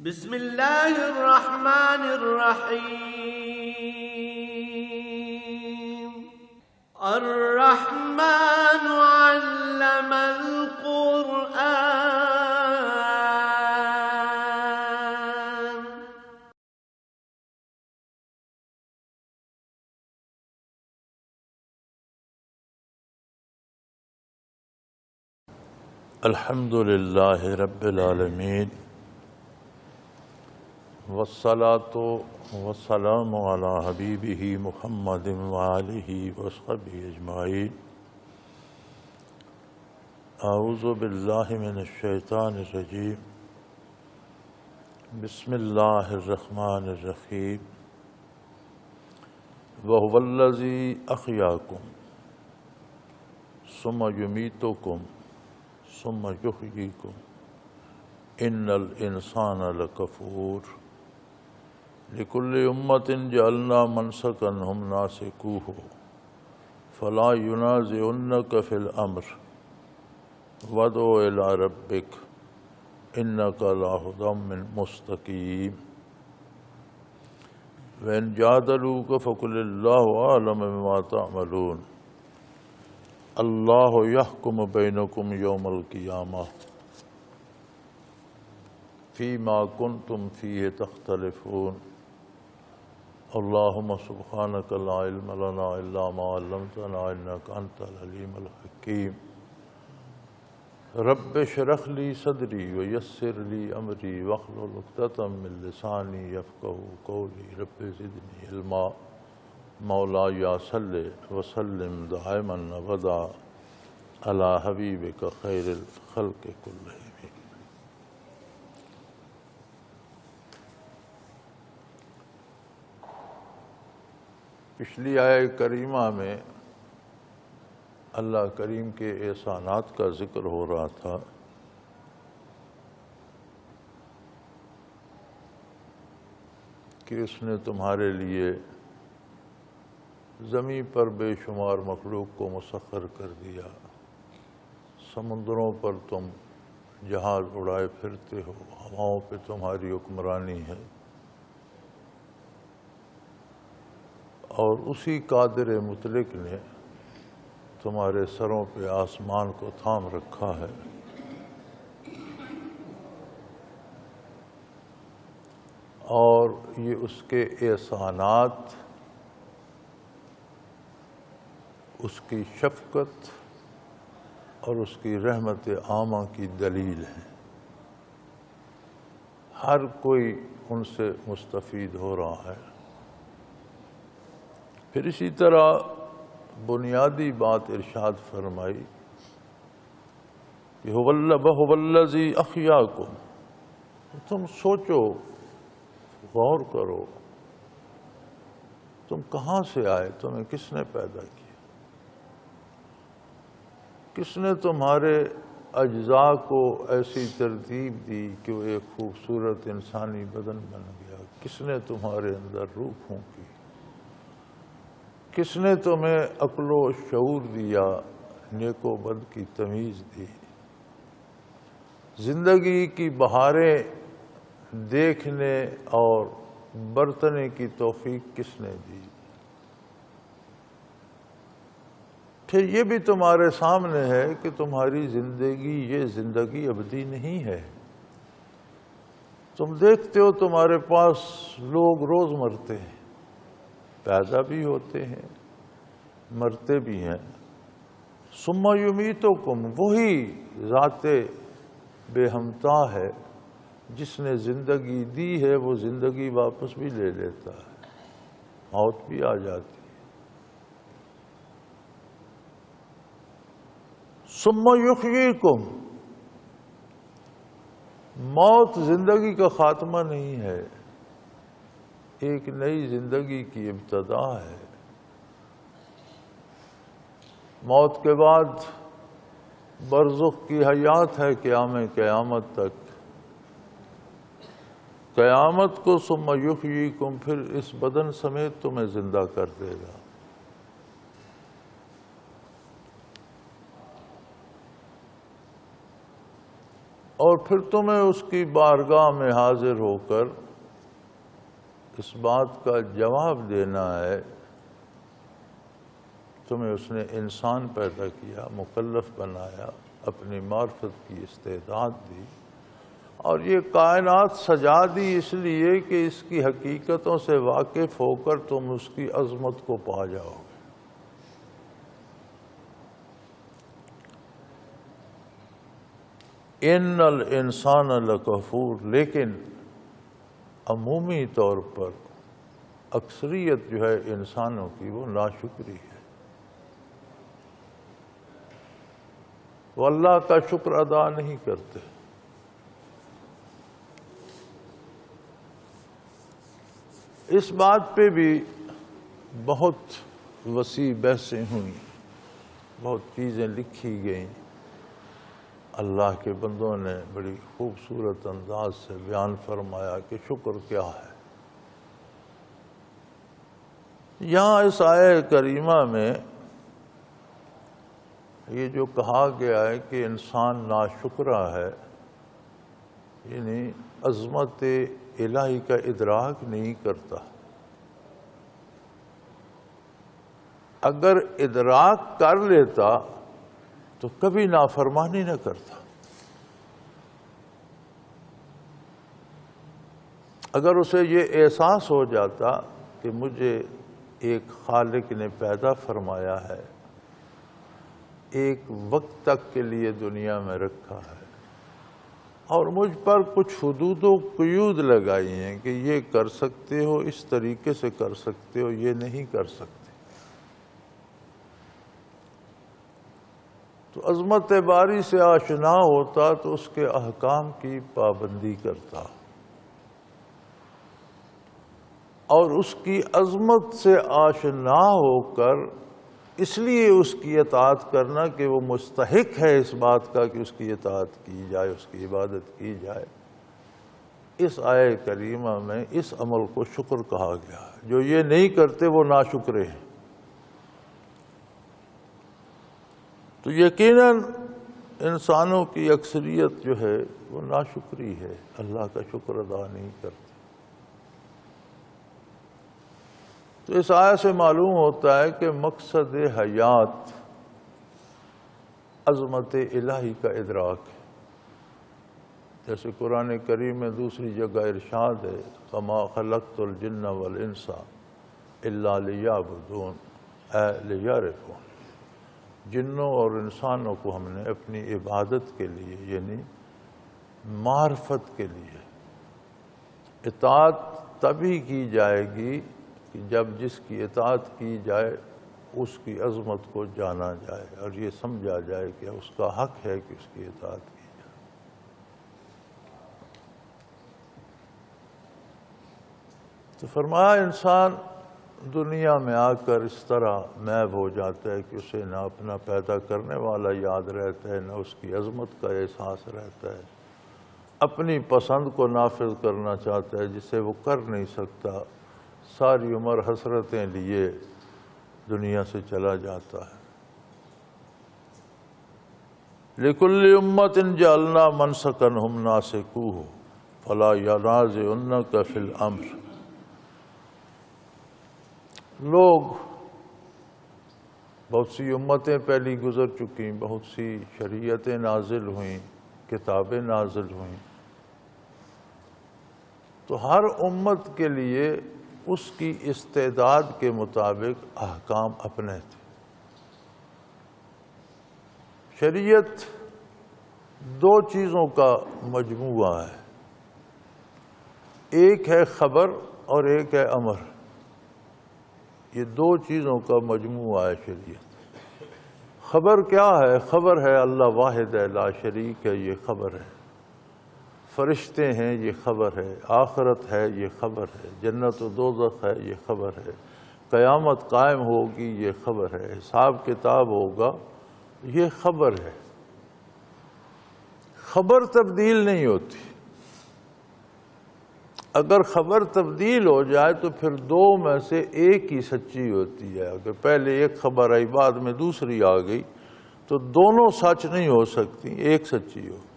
بسم اللہ الرحمن الرحیم الرحمن علم القرآن الحمد للہ رب العالمین والصلاة والسلام علی حبیبہ محمد وآلہ وصحبہ اجمعین اعوذ باللہ من الشیطان الرجیم بسم اللہ الرحمن الرحیم وہو الذی احیاکم ثم یمیتکم ثم یحییکم ان الانسان لکفور لکل امت جعلنا منسکا ہم ناسکوہ فلا ینازعنک فی الامر وادع الی ربک انک لا ھدی من مستقیم وان جادلوک فقل اللہ اعلم بما تعملون اللہ یحکم بینکم یوم القیامہ فیما کنتم فیہ تختلفون اللہم سبحانک لا علم لنا الا ما علمتنا انک انت العلیم الحکیم رب اشرح لی صدری ویسر لی امری واحلل عقدۃ من لسانی یفقہوا قولی رب زدنی علما مولایا صلی وسلم دائما ابدا علی حبیبک خیر الخلق کلہم۔ پچھلی آیہ کریمہ میں اللہ کریم کے احسانات کا ذکر ہو رہا تھا کہ اس نے تمہارے لیے زمین پر بے شمار مخلوق کو مسخر کر دیا، سمندروں پر تم جہاز اڑائے پھرتے ہو، ہواؤں پہ تمہاری حکمرانی ہے، اور اسی قادر مطلق نے تمہارے سروں پہ آسمان کو تھام رکھا ہے۔ اور یہ اس کے احسانات، اس کی شفقت اور اس کی رحمت عامہ کی دلیل ہے۔ ہر کوئی ان سے مستفید ہو رہا ہے۔ پھر اسی طرح بنیادی بات ارشاد فرمائی کہ وَهُوَ الَّذِي أَحْيَاكُمْ، تم سوچو، غور کرو، تم کہاں سے آئے، تمہیں کس نے پیدا کیا، کس نے تمہارے اجزاء کو ایسی ترتیب دی کہ وہ ایک خوبصورت انسانی بدن بن گیا، کس نے تمہارے اندر روح پھونکی، کس نے تمہیں عقل و شعور دیا، نیک و بد کی تمیز دی، زندگی کی بہاریں دیکھنے اور برتنے کی توفیق کس نے دی؟ پھر یہ بھی تمہارے سامنے ہے کہ تمہاری زندگی یہ زندگی ابدی نہیں ہے۔ تم دیکھتے ہو تمہارے پاس لوگ روز مرتے ہیں، پیدا بھی ہوتے ہیں، مرتے بھی ہیں۔ ثم یمیتکم، وہی ذات بے ہمتا ہے جس نے زندگی دی ہے، وہ زندگی واپس بھی لے لیتا ہے، موت بھی آ جاتی ہے۔ ثم یحییکم، موت زندگی کا خاتمہ نہیں ہے، ایک نئی زندگی کی ابتدا ہے۔ موت کے بعد برزخ کی حیات ہے قیامت تک، قیامت کو ثم یحییکم، پھر اس بدن سمیت تمہیں زندہ کر دے گا۔ اور پھر تمہیں اس کی بارگاہ میں حاضر ہو کر اس بات کا جواب دینا ہے، تمہیں اس نے انسان پیدا کیا، مکلف بنایا، اپنی معرفت کی استعداد دی، اور یہ کائنات سجا دی اس لیے کہ اس کی حقیقتوں سے واقف ہو کر تم اس کی عظمت کو پا جاؤ گے۔ ان الانسان لکفور، لیکن عمومی طور پر اکثریت جو ہے انسانوں کی وہ ناشکری ہے، وہ اللہ کا شکر ادا نہیں کرتے۔ اس بات پہ بھی بہت وسیع بحثیں ہوئیں، بہت چیزیں لکھی گئیں، اللہ کے بندوں نے بڑی خوبصورت انداز سے بیان فرمایا کہ شکر کیا ہے۔ یہاں اس آیہ کریمہ میں یہ جو کہا گیا ہے کہ انسان ناشکرا ہے، یعنی عظمت الہی کا ادراک نہیں کرتا۔ اگر ادراک کر لیتا تو کبھی نافرمانی نہ کرتا۔ اگر اسے یہ احساس ہو جاتا کہ مجھے ایک خالق نے پیدا فرمایا ہے، ایک وقت تک کے لیے دنیا میں رکھا ہے، اور مجھ پر کچھ حدود و قیود لگائی ہیں کہ یہ کر سکتے ہو، اس طریقے سے کر سکتے ہو، یہ نہیں کر سکتے، تو عظمت باری سے آشنا ہوتا تو اس کے احکام کی پابندی کرتا، اور اس کی عظمت سے آشنا ہو کر اس لیے اس کی اطاعت کرنا کہ وہ مستحق ہے اس بات کا کہ اس کی اطاعت کی جائے، اس کی عبادت کی جائے۔ اس آیہ کریمہ میں اس عمل کو شکر کہا گیا۔ جو یہ نہیں کرتے وہ ناشکرے ہیں۔ تو یقیناً انسانوں کی اکثریت جو ہے وہ ناشکری ہے، اللہ کا شکر ادا نہیں کرتے۔ تو اس آیت سے معلوم ہوتا ہے کہ مقصد حیات عظمت الہی کا ادراک ہے۔ جیسے قرآن کریم میں دوسری جگہ ارشاد ہے، وَمَا خَلَقْتُ الْجِنَّ وَالْإِنسَ إِلَّا لِيَعْبُدُونَ، اے لِيَعْرِفُونَ، جنوں اور انسانوں کو ہم نے اپنی عبادت کے لیے، یعنی معرفت کے لیے، اطاعت تبھی کی جائے گی کہ جب جس کی اطاعت کی جائے اس کی عظمت کو جانا جائے اور یہ سمجھا جائے کہ اس کا حق ہے کہ اس کی اطاعت کی جائے۔ تو فرمایا انسان دنیا میں آ کر اس طرح محو ہو جاتا ہے کہ اسے نہ اپنا پیدا کرنے والا یاد رہتا ہے، نہ اس کی عظمت کا احساس رہتا ہے، اپنی پسند کو نافذ کرنا چاہتا ہے جسے وہ کر نہیں سکتا، ساری عمر حسرتیں لیے دنیا سے چلا جاتا ہے۔ لِكُلِّ أُمَّةٍ جَعَلْنَا مَنْسَكًا هُمْ نَاسِكُوهُ فَلَا يَنَازِعُنَّكَ فِي الْأَمْرِ۔ لوگ، بہت سی امتیں پہلی گزر چکی، بہت سی شریعتیں نازل ہوئیں، کتابیں نازل ہوئیں، تو ہر امت کے لیے اس کی استعداد کے مطابق احکام اپنے تھے۔ شریعت دو چیزوں کا مجموعہ ہے، ایک ہے خبر اور ایک ہے امر۔ یہ دو چیزوں کا مجموعہ ہے شریعت۔ خبر کیا ہے؟ خبر ہے اللہ واحد ہے، لا شریک ہے، یہ خبر ہے۔ فرشتے ہیں، یہ خبر ہے۔ آخرت ہے، یہ خبر ہے۔ جنت و دوزخ ہے، یہ خبر ہے۔ قیامت قائم ہوگی، یہ خبر ہے۔ حساب کتاب ہوگا، یہ خبر ہے۔ خبر تبدیل نہیں ہوتی۔ اگر خبر تبدیل ہو جائے تو پھر دو میں سے ایک ہی سچی ہوتی ہے۔ اگر پہلے ایک خبر آئی بعد میں دوسری آ گئی تو دونوں سچ نہیں ہو سکتی، ایک سچی ہوگی۔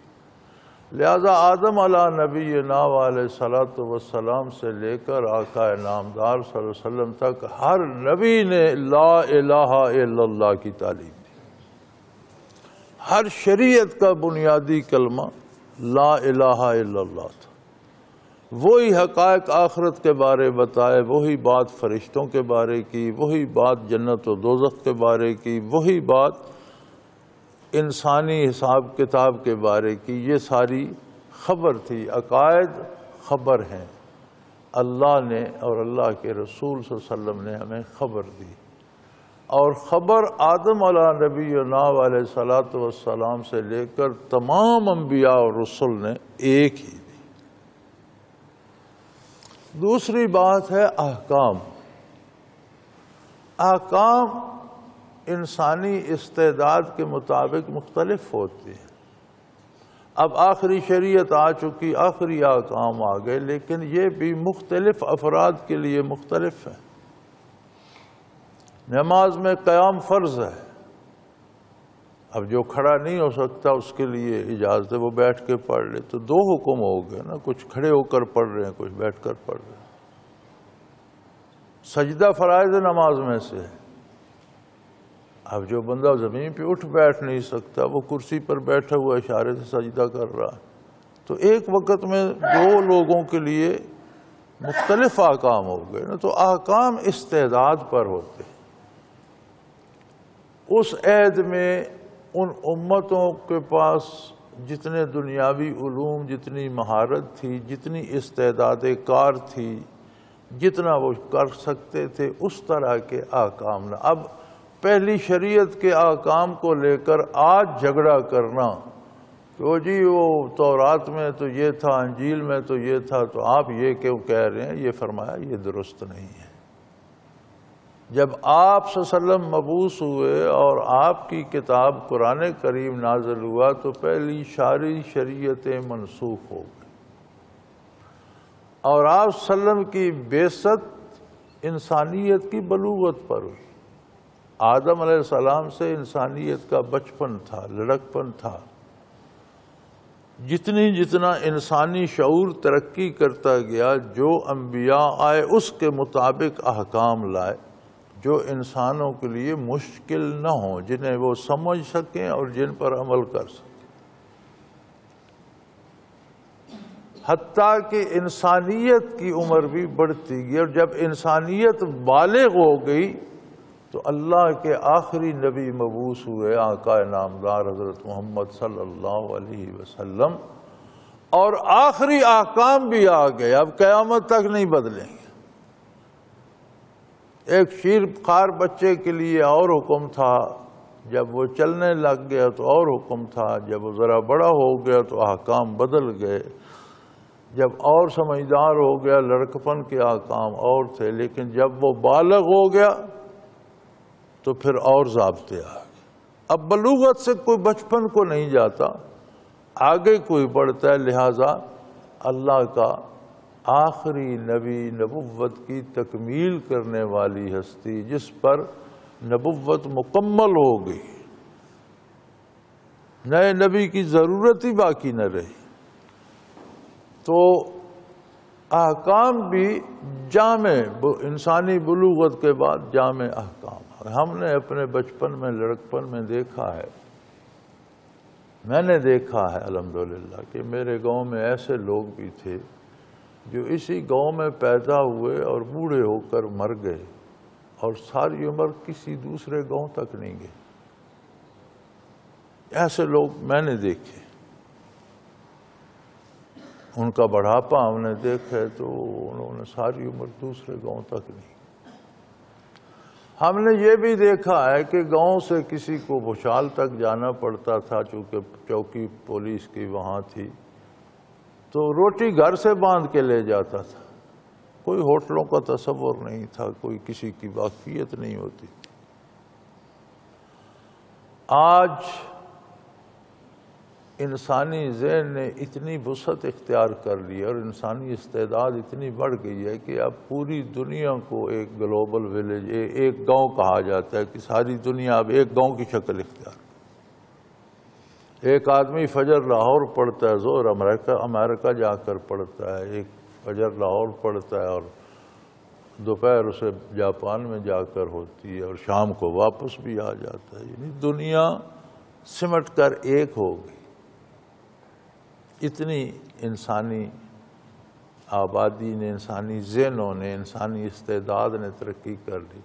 لہذا آدم علیہ نبینا علیہ صلاۃ والسلام سے لے کر آقا نامدار صلی اللہ علیہ وسلم تک ہر نبی نے لا الہ الا اللہ کی تعلیم دی۔ ہر شریعت کا بنیادی کلمہ لا الہ الا اللہ تھا۔ وہی حقائق آخرت کے بارے بتائے، وہی بات فرشتوں کے بارے کی، وہی بات جنت و دوزخ کے بارے کی، وہی بات انسانی حساب کتاب کے بارے کی۔ یہ ساری خبر تھی، عقائد خبر ہیں۔ اللہ نے اور اللہ کے رسول صلی اللہ علیہ وسلم نے ہمیں خبر دی، اور خبر آدم علیہ نبینا علیہ الصلوۃ والسلام سے لے کر تمام انبیاء اور رسل نے ایک ہی دی۔ دوسری بات ہے احکام۔ احکام انسانی استعداد کے مطابق مختلف ہوتی ہیں۔ اب آخری شریعت آ چکی، آخری احکام آ گئے، لیکن یہ بھی مختلف افراد کے لیے مختلف ہیں۔ نماز میں قیام فرض ہے، اب جو کھڑا نہیں ہو سکتا اس کے لیے اجازت ہے وہ بیٹھ کے پڑھ لے، تو دو حکم ہو گئے نا، کچھ کھڑے ہو کر پڑھ رہے ہیں، کچھ بیٹھ کر پڑھ رہے ہیں۔ سجدہ فرائض نماز میں سے ہے، اب جو بندہ زمین پہ اٹھ بیٹھ نہیں سکتا وہ کرسی پر بیٹھا ہوا اشارے سے سجدہ کر رہا ہے، تو ایک وقت میں دو لوگوں کے لیے مختلف احکام ہو گئے نا۔ تو احکام استعداد پر ہوتے ہیں۔ اس عہد میں ان امتوں کے پاس جتنے دنیاوی علوم، جتنی مہارت تھی، جتنی استعداد کار تھی، جتنا وہ کر سکتے تھے، اس طرح کے احکام نہ۔ اب پہلی شریعت کے احکام کو لے کر آج جھگڑا کرنا کہ جی وہ تورات میں تو یہ تھا، انجیل میں تو یہ تھا، تو آپ یہ کیوں کہہ رہے ہیں، یہ فرمایا یہ درست نہیں ہے۔ جب آپ صلی اللہ علیہ وسلم مبعوث ہوئے اور آپ کی کتاب قرآن کریم نازل ہوا تو پہلی ساری شریعتیں منسوخ ہو گئی، اور آپ صلی اللہ علیہ وسلم کی بعثت انسانیت کی بلوغت پر ہوئی۔ آدم علیہ السلام سے انسانیت کا بچپن تھا، لڑکپن تھا۔ جتنا انسانی شعور ترقی کرتا گیا، جو انبیاء آئے اس کے مطابق احکام لائے جو انسانوں کے لیے مشکل نہ ہوں، جنہیں وہ سمجھ سکیں اور جن پر عمل کر سکیں۔ حتیٰ کہ انسانیت کی عمر بھی بڑھتی گئی، اور جب انسانیت بالغ ہو گئی تو اللہ کے آخری نبی مبعوث ہوئے، آقا نامدار حضرت محمد صلی اللہ علیہ وسلم، اور آخری احکام بھی آ گئے، اب قیامت تک نہیں بدلیں گے۔ ایک شیر خوار بچے کے لیے اور حکم تھا، جب وہ چلنے لگ گیا تو اور حکم تھا، جب وہ ذرا بڑا ہو گیا تو احکام بدل گئے، جب اور سمجھدار ہو گیا لڑکپن کے احکام اور تھے، لیکن جب وہ بالغ ہو گیا تو پھر اور ضابطے آ گئے۔ اب بلوغت سے کوئی بچپن کو نہیں جاتا، آگے کوئی بڑھتا ہے، لہذا اللہ کا آخری نبی، نبوت کی تکمیل کرنے والی ہستی، جس پر نبوت مکمل ہو گئی، نئے نبی کی ضرورت ہی باقی نہ رہی، تو احکام بھی جامع، انسانی بلوغت کے بعد جامع احکام۔ ہم نے اپنے بچپن میں، لڑکپن میں دیکھا ہے، میں نے دیکھا ہے الحمدللہ کہ میرے گاؤں میں ایسے لوگ بھی تھے جو اسی گاؤں میں پیدا ہوئے اور بوڑھے ہو کر مر گئے، اور ساری عمر کسی دوسرے گاؤں تک نہیں گئے۔ ایسے لوگ میں نے دیکھے، ان کا بڑھاپا ہم نے دیکھا ہے، تو انہوں نے ساری عمر دوسرے گاؤں تک نہیں۔ ہم نے یہ بھی دیکھا ہے کہ گاؤں سے کسی کو بھوشال تک جانا پڑتا تھا، چونکہ چوکی پولیس کی وہاں تھی، تو روٹی گھر سے باندھ کے لے جاتا تھا، کوئی ہوٹلوں کا تصور نہیں تھا، کوئی کسی کی واقفیت نہیں ہوتی۔ آج انسانی ذہن نے اتنی وسعت اختیار کر لی اور انسانی استعداد اتنی بڑھ گئی ہے کہ اب پوری دنیا کو ایک گلوبل ویلیج، ایک گاؤں کہا جاتا ہے، کہ ساری دنیا اب ایک گاؤں کی شکل اختیار۔ ایک آدمی فجر لاہور پڑھتا ہے، ظہر امریکہ جا کر پڑھتا ہے، ایک فجر لاہور پڑھتا ہے اور دوپہر اسے جاپان میں جا کر ہوتی ہے اور شام کو واپس بھی آ جاتا ہے. یعنی دنیا سمٹ کر ایک ہو گئی. اتنی انسانی آبادی نے، انسانی ذہنوں نے، انسانی استعداد نے ترقی کر لی.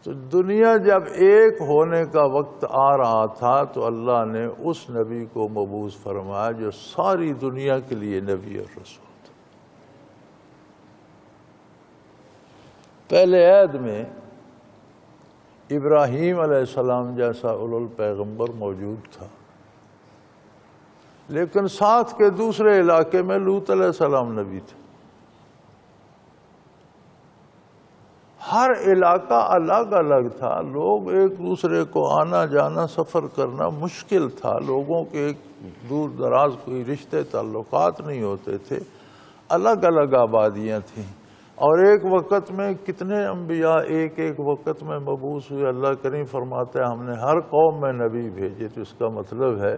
تو دنیا جب ایک ہونے کا وقت آ رہا تھا تو اللہ نے اس نبی کو مبعوث فرمایا جو ساری دنیا کے لیے نبی اور رسول تھا. پہلے عہد میں ابراہیم علیہ السلام جیسا اولوالپیغمبر موجود تھا، لیکن ساتھ کے دوسرے علاقے میں لوط علیہ السلام نبی تھے. ہر علاقہ الگ الگ تھا، لوگ ایک دوسرے کو آنا جانا سفر کرنا مشکل تھا، لوگوں کے ایک دور دراز کوئی رشتے تعلقات نہیں ہوتے تھے، الگ الگ آبادیاں تھیں. اور ایک وقت میں کتنے انبیاء ایک وقت میں مبعوث ہوئے. اللہ کریم فرماتا ہے ہم نے ہر قوم میں نبی بھیجے. تو اس کا مطلب ہے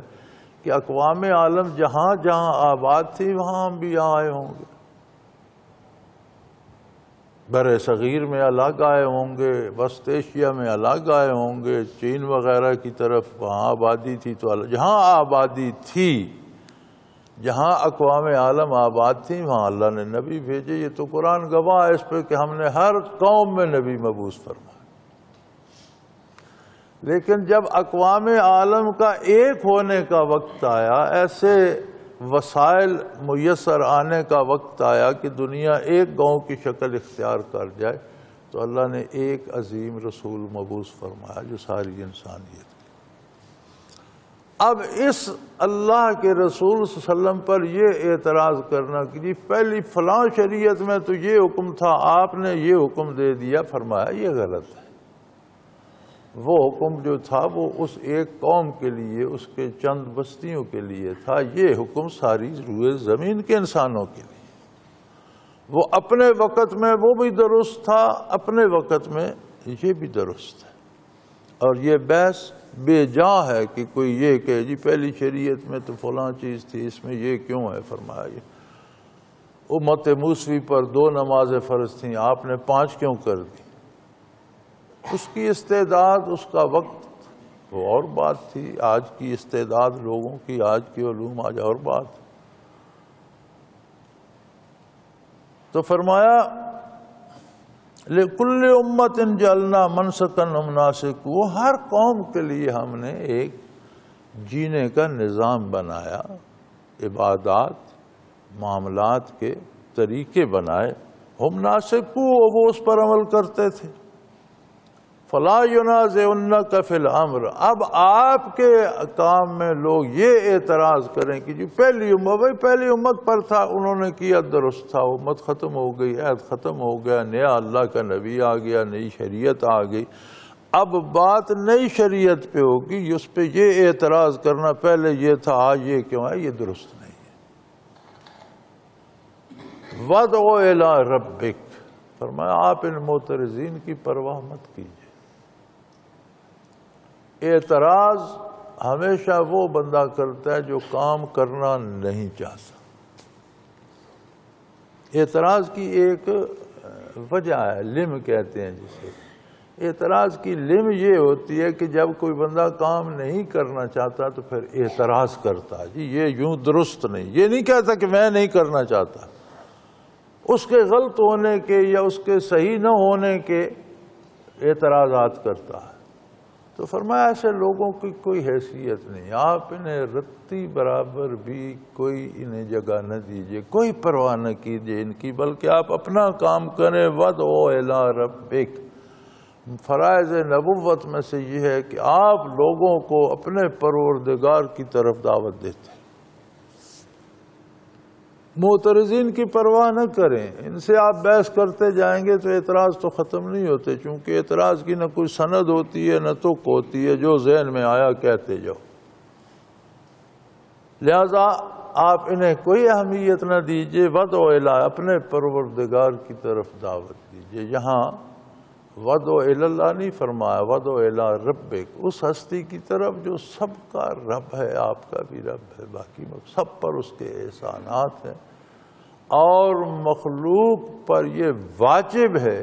کہ اقوام عالم جہاں جہاں آباد تھی وہاں انبیاء آئے ہوں گے. بر صغیر میں الگ آئے ہوں گے، وسط ایشیا میں الگ آئے ہوں گے، چین وغیرہ کی طرف وہاں آبادی تھی. تو جہاں آبادی تھی، جہاں اقوام عالم آباد تھی، وہاں اللہ نے نبی بھیجے. یہ تو قرآن گواہ ہے اس پہ کہ ہم نے ہر قوم میں نبی مبعوث فرمایا. لیکن جب اقوام عالم کا ایک ہونے کا وقت آیا، ایسے وسائل میسر آنے کا وقت آیا کہ دنیا ایک گاؤں کی شکل اختیار کر جائے، تو اللہ نے ایک عظیم رسول مبعوث فرمایا جو ساری انسانیت. اب اس اللہ کے رسول صلی اللہ علیہ وسلم پر یہ اعتراض کرنا کہ جی پہلی فلاں شریعت میں تو یہ حکم تھا، آپ نے یہ حکم دے دیا، فرمایا یہ غلط ہے. وہ حکم جو تھا وہ اس ایک قوم کے لیے، اس کے چند بستیوں کے لیے تھا. یہ حکم ساری روئے زمین کے انسانوں کے لیے. وہ اپنے وقت میں وہ بھی درست تھا، اپنے وقت میں یہ بھی درست ہے. اور یہ بحث بے جا ہے کہ کوئی یہ کہ جی پہلی شریعت میں تو فلاں چیز تھی، اس میں یہ کیوں ہے. فرمایا یہ امت موسوی پر 2 نمازیں فرض تھیں، آپ نے 5 کیوں کر دی. اس کی استعداد، اس کا وقت وہ اور بات تھی. آج کی استعداد لوگوں کی، آج کی علوم آج اور بات. تو فرمایا لِكُلِّ أُمَّةٍ جَعَلْنَا مَنْسَكًا وَمَنَاسِكَ. وہ ہر قوم کے لیے ہم نے ایک جینے کا نظام بنایا، عبادات، معاملات کے طریقے بنائے. ہم ناسکوا، وہ اس پر عمل کرتے تھے. فَلَا يُنَازِعُنَّكَ فِي الْأَمْرِ. اب آپ کے کام میں لوگ یہ اعتراض کریں کہ جی پہلی امت، بھائی پہلی امت پر تھا، انہوں نے کیا درست تھا، امت ختم ہو گئی، عہد ختم ہو گیا، نیا اللہ کا نبی آ گیا، نئی شریعت آ گئی. اب بات نئی شریعت پہ ہوگی، اس پہ یہ اعتراض کرنا پہلے یہ تھا آج یہ کیوں ہے، یہ درست نہیں ہے. وَادْعُ إِلَىٰ رَبِّكَ. فرمایا آپ ان معترضین کی پرواہ مت کیجیے. اعتراض ہمیشہ وہ بندہ کرتا ہے جو کام کرنا نہیں چاہتا. اعتراض کی ایک وجہ ہے، لم کہتے ہیں جسے. اعتراض کی لم یہ ہوتی ہے کہ جب کوئی بندہ کام نہیں کرنا چاہتا تو پھر اعتراض کرتا ہے جی یہ یوں درست نہیں. یہ نہیں کہتا کہ میں نہیں کرنا چاہتا، اس کے غلط ہونے کے یا اس کے صحیح نہ ہونے کے اعتراضات کرتا ہے. تو فرمایا ایسے لوگوں کی کوئی حیثیت نہیں، آپ انہیں رتی برابر بھی کوئی انہیں جگہ نہ دیجیے، کوئی پرواہ نہ کیجیے ان کی، بلکہ آپ اپنا کام کریں. وَادْعُ إِلَىٰ رَبِّكَ. فرائض نبوت میں سے یہ ہے کہ آپ لوگوں کو اپنے پروردگار کی طرف دعوت دیتے ہیں. معترضین کی پرواہ نہ کریں، ان سے آپ بحث کرتے جائیں گے تو اعتراض تو ختم نہیں ہوتے، چونکہ اعتراض کی نہ کوئی سند ہوتی ہے نہ تک ہوتی ہے، جو ذہن میں آیا کہتے جاؤ. لہذا آپ انہیں کوئی اہمیت نہ دیجیے. وَادْعُ إِلَىٰ، اپنے پروردگار کی طرف دعوت دیجیے. یہاں ودعو الی اللہ نہیں فرمایا، ودعو الی ربک، اس ہستی کی طرف جو سب کا رب ہے، آپ کا بھی رب ہے، باقی سب پر اس کے احسانات ہیں، اور مخلوق پر یہ واجب ہے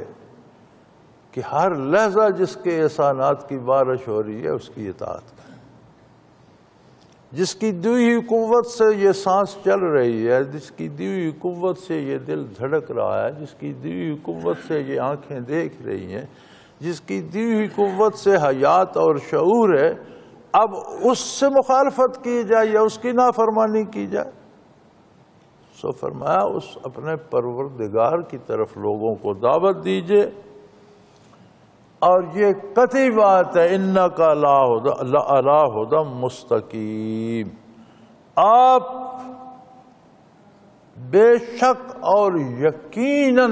کہ ہر لحظہ جس کے احسانات کی بارش ہو رہی ہے اس کی اطاعت کریں، جس کی دی ہوئی قوت سے یہ سانس چل رہی ہے، جس کی دی ہوئی قوت سے یہ دل دھڑک رہا ہے، جس کی دی ہوئی قوت سے یہ آنکھیں دیکھ رہی ہیں، جس کی دی ہوئی قوت سے حیات اور شعور ہے، اب اس سے مخالفت کی جائے یا اس کی نافرمانی کی جائے، سو فرمایا اس اپنے پروردگار کی طرف لوگوں کو دعوت دیجئے، اور یہ قطعی بات ہے، اِنَّكَ لَعَلَىٰ هُدًى مستقیم، آپ بے شک اور یقیناً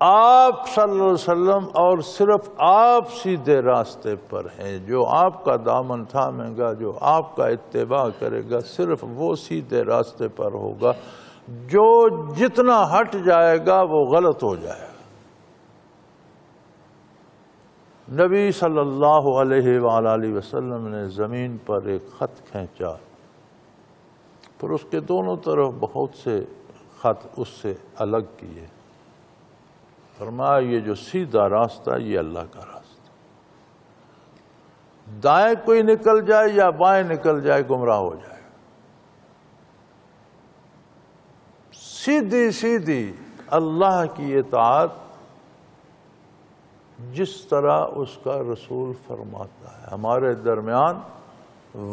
آپ صلی اللہ علیہ وسلم اور صرف آپ سیدھے راستے پر ہیں، جو آپ کا دامن تھامے گا، جو آپ کا اتباع کرے گا، صرف وہ سیدھے راستے پر ہوگا، جو جتنا ہٹ جائے گا وہ غلط ہو جائے گا۔ نبی صلی اللہ علیہ وآلہ وسلم نے زمین پر ایک خط کھینچا، پھر اس کے دونوں طرف بہت سے خط اس سے الگ کیے، فرمایا یہ جو سیدھا راستہ یہ اللہ کا راستہ، دائیں کوئی نکل جائے یا بائیں نکل جائے گمراہ ہو جائے، سیدھی سیدھی اللہ کی اطاعت جس طرح اس کا رسول فرماتا ہے۔ ہمارے درمیان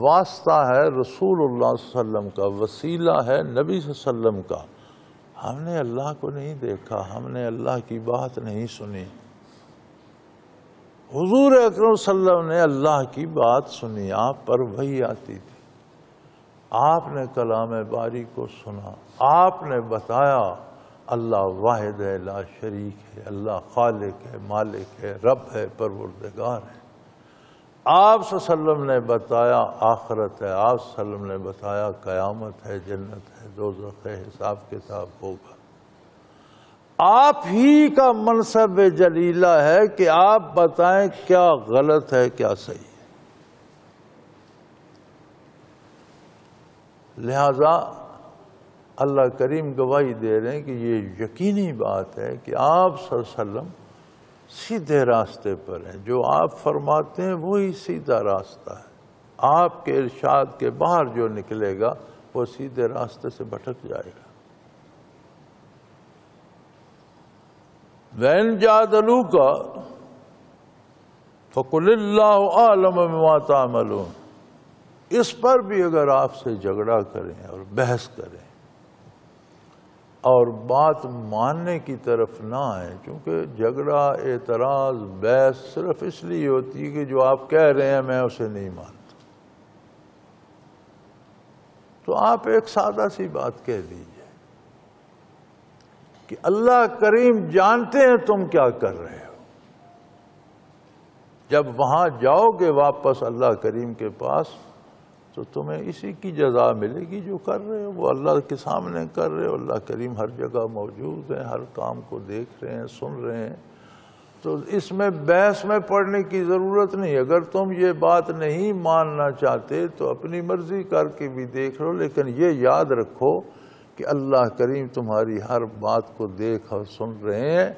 واسطہ ہے رسول اللہ صلی اللہ علیہ وسلم کا، وسیلہ ہے نبی صلی اللہ علیہ وسلم کا۔ ہم نے اللہ کو نہیں دیکھا، ہم نے اللہ کی بات نہیں سنی، حضور اکرم صلی اللہ علیہ وسلم نے اللہ کی بات سنی، آپ پر وحی آتی تھی، آپ نے کلام باری کو سنا، آپ نے بتایا اللہ واحد ہے، لا شریک ہے، اللہ خالق ہے، مالک ہے، رب ہے، پروردگار ہے۔ آپ صلی اللہ علیہ وسلم نے بتایا آخرت ہے، آپ صلی اللہ علیہ وسلم نے بتایا قیامت ہے، جنت ہے، دوزخ ہے، حساب کتاب ہوگا۔ آپ ہی کا منصب جلیلہ ہے کہ آپ بتائیں کیا غلط ہے کیا صحیح ہے۔ لہذا اللہ کریم گواہی دے رہے ہیں کہ یہ یقینی بات ہے کہ آپ صلی اللہ علیہ وسلم سیدھے راستے پر ہیں، جو آپ فرماتے ہیں وہی سیدھا راستہ ہے، آپ کے ارشاد کے باہر جو نکلے گا وہ سیدھے راستے سے بھٹک جائے گا۔ وَإِن جَادَلُوكَ فَقُلِ اللَّهُ أَعْلَمُ بِمَا تَعْمَلُونَ، اس پر بھی اگر آپ سے جھگڑا کریں اور بحث کریں اور بات ماننے کی طرف نہ آئیں، کیونکہ جھگڑا اعتراض بحث صرف اس لیے ہوتی ہے کہ جو آپ کہہ رہے ہیں میں اسے نہیں مانتا، تو آپ ایک سادہ سی بات کہہ دیجئے کہ اللہ کریم جانتے ہیں تم کیا کر رہے ہو، جب وہاں جاؤ گے واپس اللہ کریم کے پاس تو تمہیں اسی کی جزا ملے گی جو کر رہے ہو، وہ اللہ کے سامنے کر رہے ہو، اللہ کریم ہر جگہ موجود ہے، ہر کام کو دیکھ رہے ہیں، سن رہے ہیں، تو اس میں بحث میں پڑنے کی ضرورت نہیں۔ اگر تم یہ بات نہیں ماننا چاہتے تو اپنی مرضی کر کے بھی دیکھ لو، لیکن یہ یاد رکھو کہ اللہ کریم تمہاری ہر بات کو دیکھ اور سن رہے ہیں،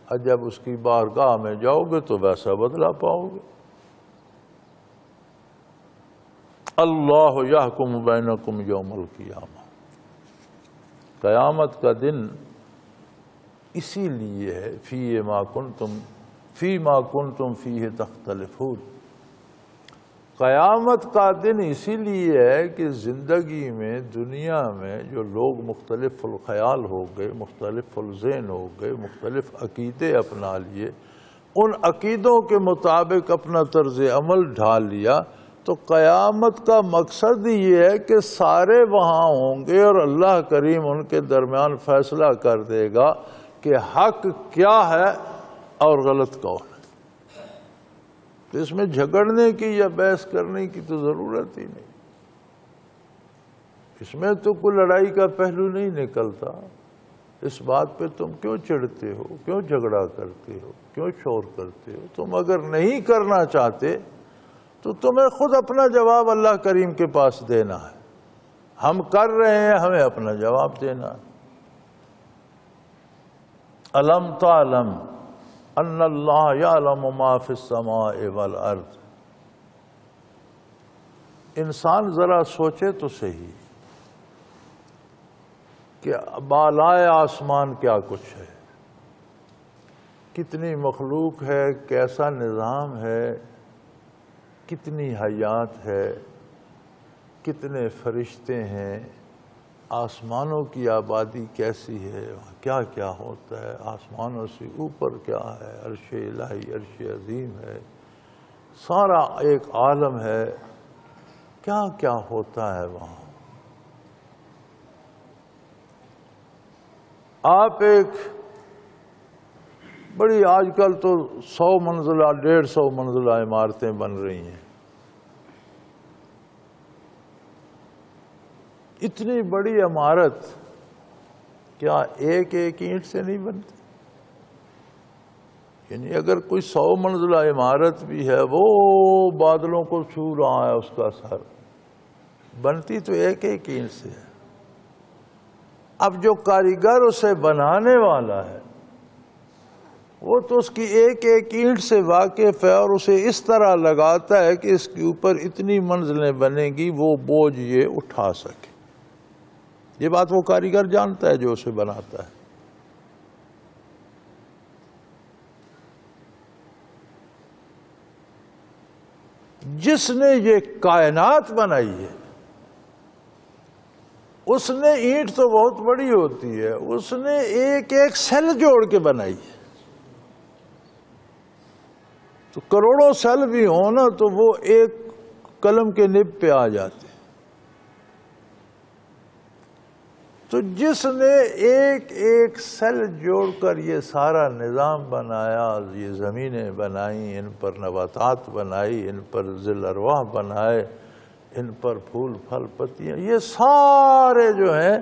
اور جب اس کی بارگاہ میں جاؤ گے تو ویسا بدلہ پاؤ گے۔ اللہ یحکم بینکم یوم القیامہ، قیامت کا دن اسی لیے ہے، فی ما کنتم فیہ تختلفون، قیامت کا دن اسی لیے ہے کہ زندگی میں دنیا میں جو لوگ مختلف الخیال ہو گئے، مختلف الذہن ہو گئے، مختلف عقیدے اپنا لیے، ان عقیدوں کے مطابق اپنا طرز عمل ڈھال لیا، تو قیامت کا مقصد یہ ہے کہ سارے وہاں ہوں گے اور اللہ کریم ان کے درمیان فیصلہ کر دے گا کہ حق کیا ہے اور غلط کون ہے۔ تو اس میں جھگڑنے کی یا بحث کرنے کی تو ضرورت ہی نہیں، اس میں تو کوئی لڑائی کا پہلو نہیں نکلتا، اس بات پہ تم کیوں چڑھتے ہو، کیوں جھگڑا کرتے ہو، کیوں شور کرتے ہو؟ تم اگر نہیں کرنا چاہتے تو تمہیں خود اپنا جواب اللہ کریم کے پاس دینا ہے. ہم کر رہے ہیں، ہمیں اپنا جواب دینا ہے. الم تعلم ان اللہ یعلم ما فی السماء والارض. انسان ذرا سوچے تو صحیح کہ بالائے آسمان کیا کچھ ہے، کتنی مخلوق ہے، کیسا نظام ہے، کتنی حیات ہے، کتنے فرشتے ہیں، آسمانوں کی آبادی کیسی ہے، کیا کیا ہوتا ہے، آسمانوں سے اوپر کیا ہے، عرش الہی، عرش عظیم ہے، سارا ایک عالم ہے، کیا کیا ہوتا ہے وہاں. آپ ایک بڑی آج کل تو 100 منزلہ 150 منزلہ عمارتیں بن رہی ہیں. اتنی بڑی عمارت کیا ایک ایک اینٹ سے نہیں بنتی؟ یعنی اگر کوئی 100 منزلہ عمارت بھی ہے، وہ بادلوں کو چھو رہا ہے، اس کا سر بنتی تو ایک ایک اینٹ سے ہے. اب جو کاریگر اسے بنانے والا ہے وہ تو اس کی ایک ایک اینٹ سے واقف ہے اور اسے اس طرح لگاتا ہے کہ اس کے اوپر اتنی منزلیں بنے گی وہ بوجھ یہ اٹھا سکے. یہ بات وہ کاریگر جانتا ہے جو اسے بناتا ہے. جس نے یہ کائنات بنائی ہے اس نے اینٹ تو بہت بڑی ہوتی ہے، اس نے ایک ایک سیل جوڑ کے بنائی ہے. تو کروڑوں سیل بھی ہوں نا تو وہ ایک قلم کے نب پہ آ جاتے. تو جس نے ایک ایک سیل جوڑ کر یہ سارا نظام بنایا، یہ زمینیں بنائیں، ان پر نباتات بنائی، ان پر ذل ارواح بنائے، ان پر پھول پھل پتیاں، یہ سارے جو ہیں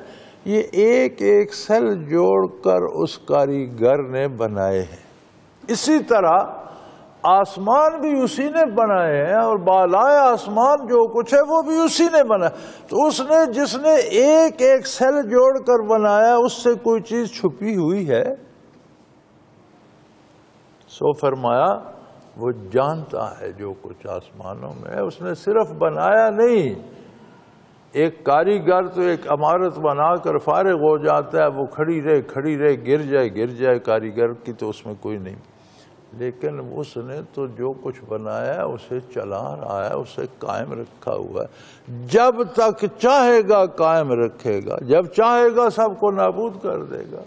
یہ ایک ایک سیل جوڑ کر اس کاریگر نے بنائے ہیں. اسی طرح آسمان بھی اسی نے بنائے ہیں اور بالائے آسمان جو کچھ ہے وہ بھی اسی نے بنایا. تو اس نے جس نے ایک ایک سیل جوڑ کر بنایا اس سے کوئی چیز چھپی ہوئی ہے؟ سو فرمایا وہ جانتا ہے جو کچھ آسمانوں میں ہے. اس نے صرف بنایا نہیں. ایک کاریگر تو ایک عمارت بنا کر فارغ ہو جاتا ہے، وہ کھڑی رہے گر جائے کاریگر کی تو اس میں کوئی نہیں. لیکن اس نے تو جو کچھ بنایا ہے اسے چلا رہا ہے، اسے قائم رکھا ہوا ہے. جب تک چاہے گا قائم رکھے گا، جب چاہے گا سب کو نابود کر دے گا.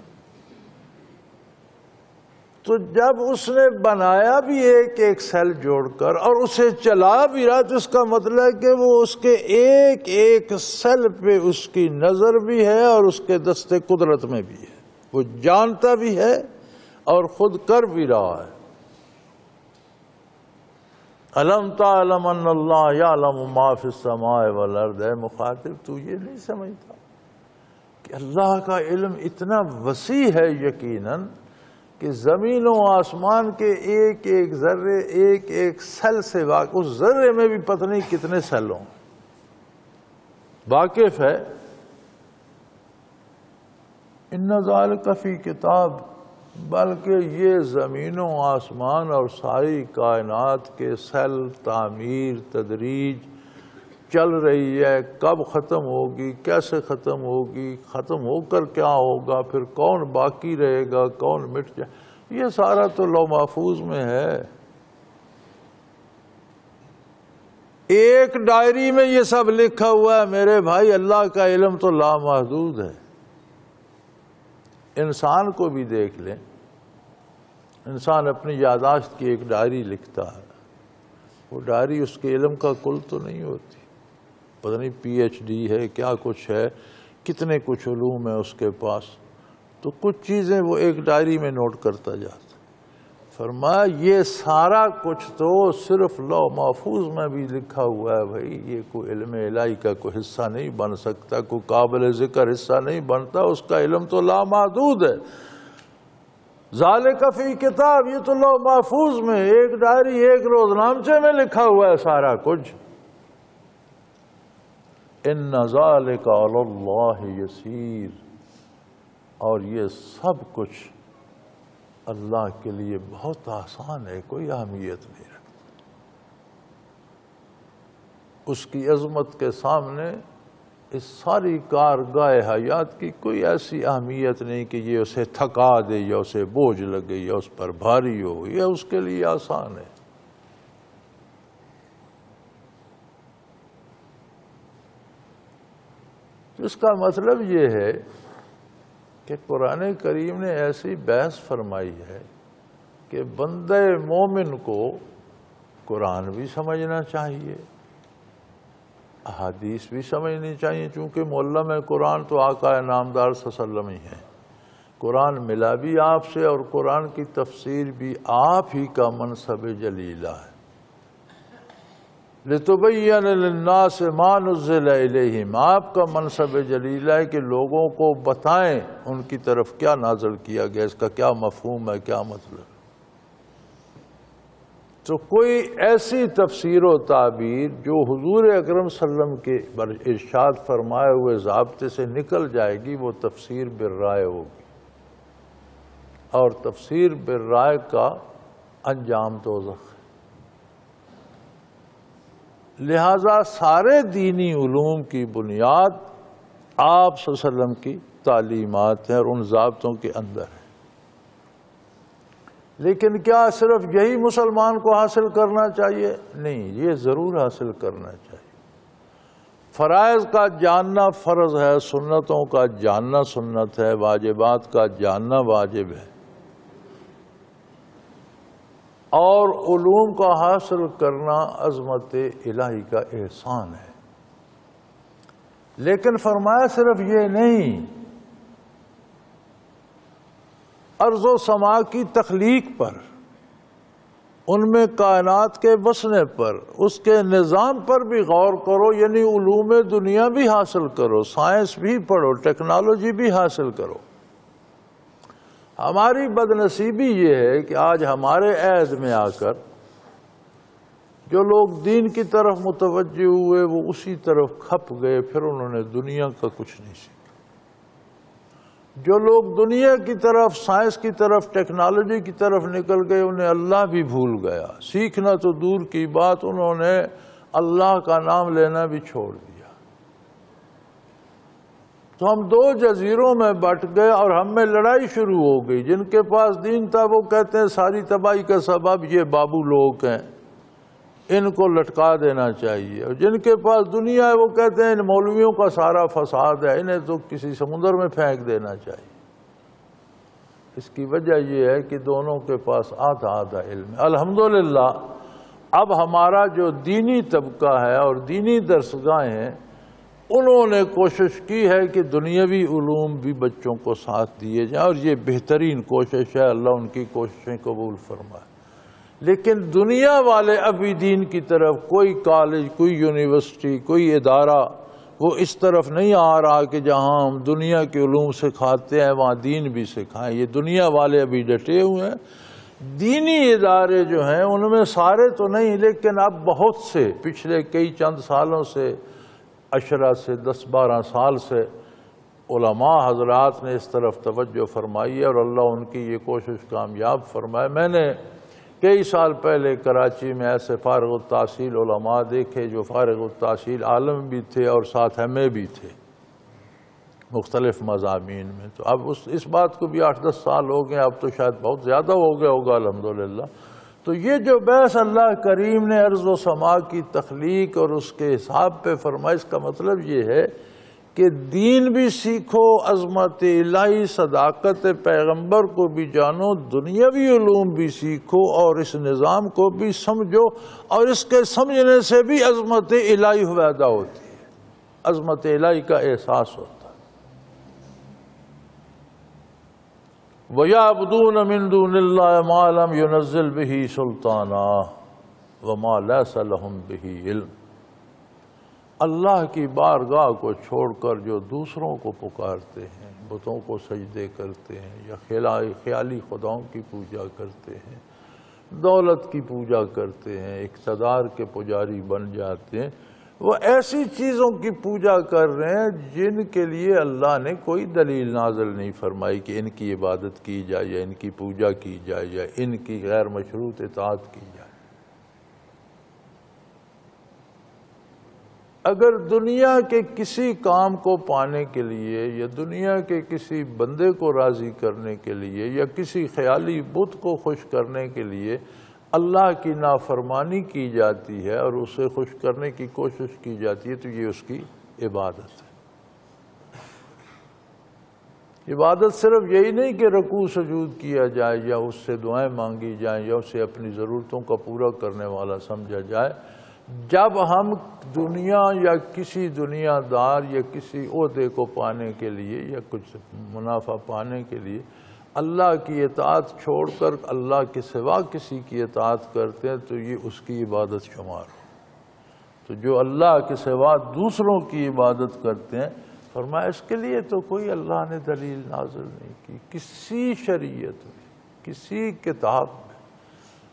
تو جب اس نے بنایا بھی ایک ایک سیل جوڑ کر اور اسے چلا بھی رہا تو اس کا مطلب ہے کہ وہ اس کے ایک ایک سیل پہ اس کی نظر بھی ہے اور اس کے دست قدرت میں بھی ہے. وہ جانتا بھی ہے اور خود کر بھی رہا ہے. الم تعلم ان اللہ یعلم ما فی السماء والارض. اے مخاطب تو یہ نہیں سمجھتا کہ اللہ کا علم اتنا وسیع ہے یقیناً کہ زمین و آسمان کے ایک ایک ذرے ایک ایک سیل سے واقف، اس ذرے میں بھی پتہ نہیں کتنے سیل ہوں، واقف ہے. ان ذالک فی کتاب. بلکہ یہ زمین و آسمان اور ساری کائنات کے سیل تعمیر تدریج چل رہی ہے. کب ختم ہوگی، کیسے ختم ہوگی، ختم ہو کر کیا ہوگا، پھر کون باقی رہے گا، کون مٹ جائے، یہ سارا تو لوح محفوظ میں ہے. ایک ڈائری میں یہ سب لکھا ہوا ہے میرے بھائی. اللہ کا علم تو لامحدود ہے. انسان کو بھی دیکھ لیں، انسان اپنی یادداشت کی ایک ڈائری لکھتا ہے. وہ ڈائری اس کے علم کا کل تو نہیں ہوتی. پتہ نہیں پی ایچ ڈی ہے، کیا کچھ ہے، کتنے کچھ علوم ہے اس کے پاس. تو کچھ چیزیں وہ ایک ڈائری میں نوٹ کرتا جاتا. فرمایا یہ سارا کچھ تو صرف لوح محفوظ میں بھی لکھا ہوا ہے بھائی، یہ کوئی علم الہی کا کوئی حصہ نہیں بن سکتا، کوئی قابل ذکر حصہ نہیں بنتا، اس کا علم تو لامحدود ہے۔ ذالک فی کتاب، یہ تو لوح محفوظ میں ایک ڈائری ایک روزنامچے میں لکھا ہوا ہے سارا کچھ۔ ان ذالک علی اللہ یسیر، اور یہ سب کچھ اللہ کے لیے بہت آسان ہے، کوئی اہمیت نہیں رکھتا۔ اس کی عظمت کے سامنے اس ساری کارگاہ حیات کی کوئی ایسی اہمیت نہیں کہ یہ اسے تھکا دے یا اسے بوجھ لگے یا اس پر بھاری ہو، یہ اس کے لیے آسان ہے۔ اس کا مطلب یہ ہے کہ قرآن کریم نے ایسی بحث فرمائی ہے کہ بندہ مومن کو قرآن بھی سمجھنا چاہیے، احادیث بھی سمجھنی چاہیے، چونکہ معلم قرآن تو آقا نامدار صلی اللہ علیہ وسلم ہی ہیں۔ قرآن ملا بھی آپ سے، اور قرآن کی تفسیر بھی آپ ہی کا منصب جلیلہ ہے۔ لِتُبَيَّنَ لِلنَّاسِ مَا نُزِّلَ إِلَيْهِمْ، آپ کا منصب جلیلہ ہے کہ لوگوں کو بتائیں ان کی طرف کیا نازل کیا گیا، اس کا کیا مفہوم ہے، کیا مطلب ہے۔ تو کوئی ایسی تفسیر و تعبیر جو حضور اکرم صلی اللہ علیہ وسلم کے ارشاد فرمائے ہوئے ضابطے سے نکل جائے گی، وہ تفسیر بالرائے ہوگی، اور تفسیر بالرائے کا انجام دوزخ ہے۔ لہذا سارے دینی علوم کی بنیاد آپ صلی اللہ علیہ وسلم کی تعلیمات ہیں اور ان ضابطوں کے اندر ہے۔ لیکن کیا صرف یہی مسلمان کو حاصل کرنا چاہیے؟ نہیں، یہ ضرور حاصل کرنا چاہیے۔ فرائض کا جاننا فرض ہے، سنتوں کا جاننا سنت ہے، واجبات کا جاننا واجب ہے، اور علوم کا حاصل کرنا عظمت الہی کا احسان ہے۔ لیکن فرمایا صرف یہ نہیں، ارض و سما کی تخلیق پر، ان میں کائنات کے بسنے پر، اس کے نظام پر بھی غور کرو، یعنی علوم دنیا بھی حاصل کرو، سائنس بھی پڑھو، ٹیکنالوجی بھی حاصل کرو۔ ہماری بدنصیبی یہ ہے کہ آج ہمارے عہد میں آ کر جو لوگ دین کی طرف متوجہ ہوئے وہ اسی طرف کھپ گئے، پھر انہوں نے دنیا کا کچھ نہیں سیکھا۔ جو لوگ دنیا کی طرف، سائنس کی طرف، ٹیکنالوجی کی طرف نکل گئے، انہیں اللہ بھی بھول گیا، سیکھنا تو دور کی بات، انہوں نے اللہ کا نام لینا بھی چھوڑ دیا۔ تو ہم دو جزیروں میں بٹ گئے اور ہم میں لڑائی شروع ہو گئی۔ جن کے پاس دین تھا وہ کہتے ہیں ساری تباہی کا سبب یہ بابو لوگ ہیں، ان کو لٹکا دینا چاہیے، اور جن کے پاس دنیا ہے وہ کہتے ہیں ان مولویوں کا سارا فساد ہے، انہیں تو کسی سمندر میں پھینک دینا چاہیے۔ اس کی وجہ یہ ہے کہ دونوں کے پاس آدھا آدھا علم ہے۔ الحمدللہ اب ہمارا جو دینی طبقہ ہے اور دینی درسگاہیں ہیں، انہوں نے کوشش کی ہے کہ دنیاوی علوم بھی بچوں کو ساتھ دیے جائیں، اور یہ بہترین کوشش ہے، اللہ ان کی کوششیں قبول فرمائے۔ لیکن دنیا والے ابھی دین کی طرف کوئی کالج، کوئی یونیورسٹی، کوئی ادارہ وہ اس طرف نہیں آ رہا کہ جہاں ہم دنیا کے علوم سکھاتے ہیں وہاں دین بھی سکھائیں۔ یہ دنیا والے ابھی ڈٹے ہوئے ہیں۔ دینی ادارے جو ہیں ان میں سارے تو نہیں، لیکن اب بہت سے پچھلے کئی چند سالوں سے، 10 سے 12 سال سے علماء حضرات نے اس طرف توجہ فرمائی ہے، اور اللہ ان کی یہ کوشش کامیاب فرمائے۔ میں نے کئی سال پہلے کراچی میں ایسے فارغ التحصیل علماء دیکھے جو فارغ التحصیل عالم بھی تھے اور ساتھ ایم اے بھی تھے مختلف مضامین میں۔ تو اب اس بات کو بھی 8-10 سال ہو گئے، اب تو شاید بہت زیادہ ہو گیا ہوگا الحمدللہ۔ تو یہ جو بحث اللہ کریم نے ارض و سما کی تخلیق اور اس کے حساب پہ فرمائی، اس کا مطلب یہ ہے کہ دین بھی سیکھو، عظمت الہی، صداقت پیغمبر کو بھی جانو، دنیاوی علوم بھی سیکھو، اور اس نظام کو بھی سمجھو، اور اس کے سمجھنے سے بھی عظمت الہی پیدا ہوتی ہے، عظمت الہی کا احساس ہوتا ہے۔ وَيَعْبُدُونَ مِن دُونِ اللَّهِ مَا لَمْ يُنَزِّلْ بِهِ سُلْطَانًا وَمَا لَيْسَ لَهُم بِهِ عِلْمٌ۔ اللہ کی بارگاہ کو چھوڑ کر جو دوسروں کو پکارتے ہیں، بتوں کو سجدے کرتے ہیں، یا خیالی خداؤں کی پوجا کرتے ہیں، دولت کی پوجا کرتے ہیں، اقتدار کے پجاری بن جاتے ہیں، وہ ایسی چیزوں کی پوجا کر رہے ہیں جن کے لیے اللہ نے کوئی دلیل نازل نہیں فرمائی کہ ان کی عبادت کی جائے یا ان کی پوجا کی جائے یا ان کی غیر مشروط اطاعت کی جائے۔ اگر دنیا کے کسی کام کو پانے کے لیے یا دنیا کے کسی بندے کو راضی کرنے کے لیے یا کسی خیالی بت کو خوش کرنے کے لیے اللہ کی نافرمانی کی جاتی ہے اور اسے خوش کرنے کی کوشش کی جاتی ہے تو یہ اس کی عبادت ہے۔ عبادت صرف یہی نہیں کہ رکوع سجود کیا جائے یا اس سے دعائیں مانگی جائیں یا اسے اپنی ضرورتوں کا پورا کرنے والا سمجھا جائے۔ جب ہم دنیا یا کسی دنیا دار یا کسی عہدے کو پانے کے لیے یا کچھ منافع پانے کے لیے اللہ کی اطاعت چھوڑ کر اللہ کے سوا کسی کی اطاعت کرتے ہیں تو یہ اس کی عبادت شمار ہو۔ تو جو اللہ کے سوا دوسروں کی عبادت کرتے ہیں، فرمایا اس کے لیے تو کوئی اللہ نے دلیل نازل نہیں کی، کسی شریعت میں، کسی کتاب میں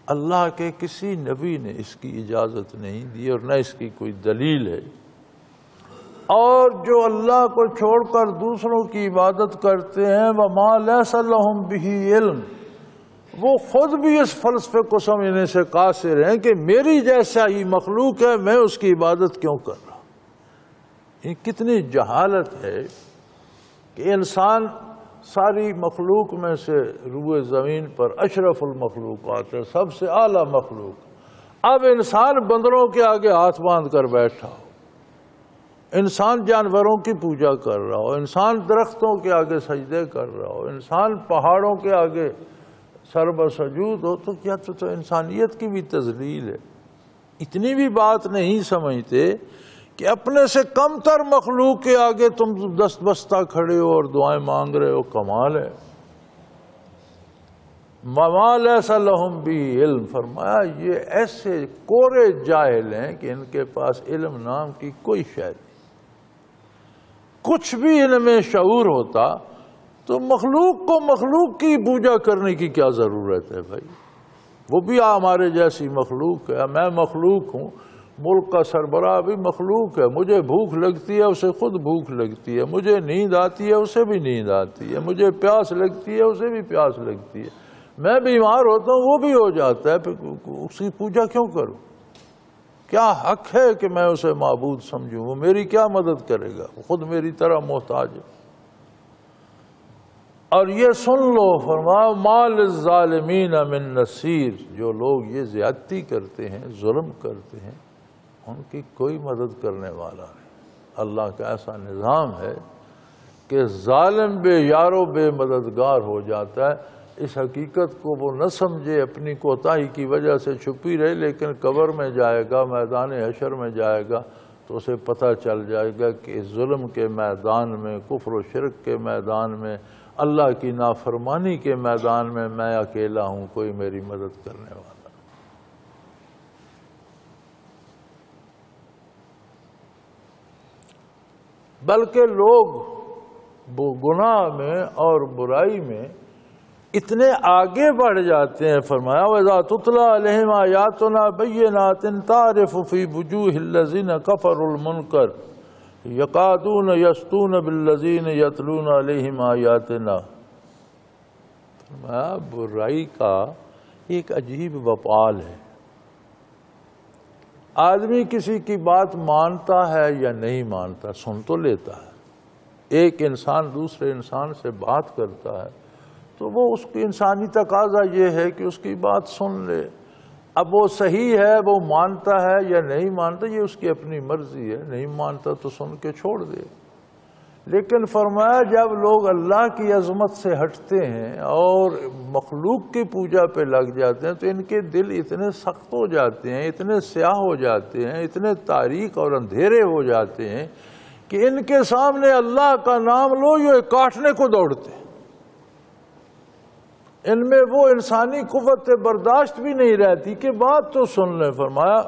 اللہ کے کسی نبی نے اس کی اجازت نہیں دی اور نہ اس کی کوئی دلیل ہے۔ اور جو اللہ کو چھوڑ کر دوسروں کی عبادت کرتے ہیں وَمَا لَيْسَ لَهُم بِهِ عِلْمٌ، وہ خود بھی اس فلسفے کو سمجھنے سے قاصر ہیں کہ میری جیسا ہی مخلوق ہے، میں اس کی عبادت کیوں کر رہا ہوں۔ یہ کتنی جہالت ہے کہ انسان ساری مخلوق میں سے روئے زمین پر اشرف المخلوقات ہے، سب سے اعلیٰ مخلوق، اب انسان بندروں کے آگے ہاتھ باندھ کر بیٹھا ہو، انسان جانوروں کی پوجا کر رہا ہو، انسان درختوں کے آگے سجدے کر رہا ہو، انسان پہاڑوں کے آگے سر بسجود ہو، تو کیا تو انسانیت کی بھی تذلیل ہے۔ اتنی بھی بات نہیں سمجھتے کہ اپنے سے کم تر مخلوق کے آگے تم دست بستہ کھڑے ہو اور دعائیں مانگ رہے ہو، کمال ہے۔ وَمَا لَيْسَ لَهُم بِهِ عِلْمٌ، فرمایا یہ ایسے کورے جاہل ہیں کہ ان کے پاس علم نام کی کوئی شے نہیں۔ کچھ بھی ان میں شعور ہوتا تو مخلوق کو مخلوق کی پوجا کرنے کی کیا ضرورت ہے بھائی؟ وہ بھی ہمارے جیسی مخلوق ہے، میں مخلوق ہوں، ملک کا سربراہ بھی مخلوق ہے، مجھے بھوک لگتی ہے اسے خود بھوک لگتی ہے، مجھے نیند آتی ہے اسے بھی نیند آتی ہے، مجھے پیاس لگتی ہے اسے بھی پیاس لگتی ہے، میں بیمار ہوتا ہوں وہ بھی ہو جاتا ہے، پھر اس کی پوجا کیوں کروں؟ کیا حق ہے کہ میں اسے معبود سمجھوں؟ وہ میری کیا مدد کرے گا؟ وہ خود میری طرح محتاج ہے۔ اور یہ سن لو، فرمایا مَا لِلظَّالِمِينَ مِن نَصِيرٍ، جو لوگ یہ زیادتی کرتے ہیں، ظلم کرتے ہیں، ان کی کوئی مدد کرنے والا نہیں۔ اللہ کا ایسا نظام ہے کہ ظالم بے یار و بے مددگار ہو جاتا ہے۔ اس حقیقت کو وہ نہ سمجھے، اپنی کوتاہی کی وجہ سے چھپی رہے، لیکن قبر میں جائے گا، میدان حشر میں جائے گا تو اسے پتہ چل جائے گا کہ اس ظلم کے میدان میں، کفر و شرک کے میدان میں، اللہ کی نافرمانی کے میدان میں اکیلا ہوں، کوئی میری مدد کرنے والا۔ بلکہ لوگ گناہ میں اور برائی میں اتنے آگے بڑھ جاتے ہیں، فرمایا وَإِذَا تُتْلَىٰ عَلَيْهِمْ آيَاتُنَا بَيِّنَاتٍ تَعْرِفُ فِي وُجُوهِ الَّذِينَ كَفَرُوا الْمُنكَرَ يَكَادُونَ يَسْطُونَ بِالَّذِينَ يَتْلُونَ عَلَيْهِمْ آيَاتِنَا۔ فرمایا برائی کا ایک عجیب وبال ہے، آدمی کسی کی بات مانتا ہے یا نہیں مانتا، سن تو لیتا ہے۔ ایک انسان دوسرے انسان سے بات کرتا ہے تو وہ اس کی انسانی تقاضا یہ ہے کہ اس کی بات سن لے۔ اب وہ صحیح ہے، وہ مانتا ہے یا نہیں مانتا، یہ اس کی اپنی مرضی ہے، نہیں مانتا تو سن کے چھوڑ دے۔ لیکن فرمایا جب لوگ اللہ کی عظمت سے ہٹتے ہیں اور مخلوق کی پوجا پہ لگ جاتے ہیں تو ان کے دل اتنے سخت ہو جاتے ہیں، اتنے سیاہ ہو جاتے ہیں، اتنے تاریک اور اندھیرے ہو جاتے ہیں کہ ان کے سامنے اللہ کا نام لو یہ کاٹنے کو دوڑتے ہیں۔ ان میں وہ انسانی قوت برداشت بھی نہیں رہتی کہ بات تو سن لیں. فرمایا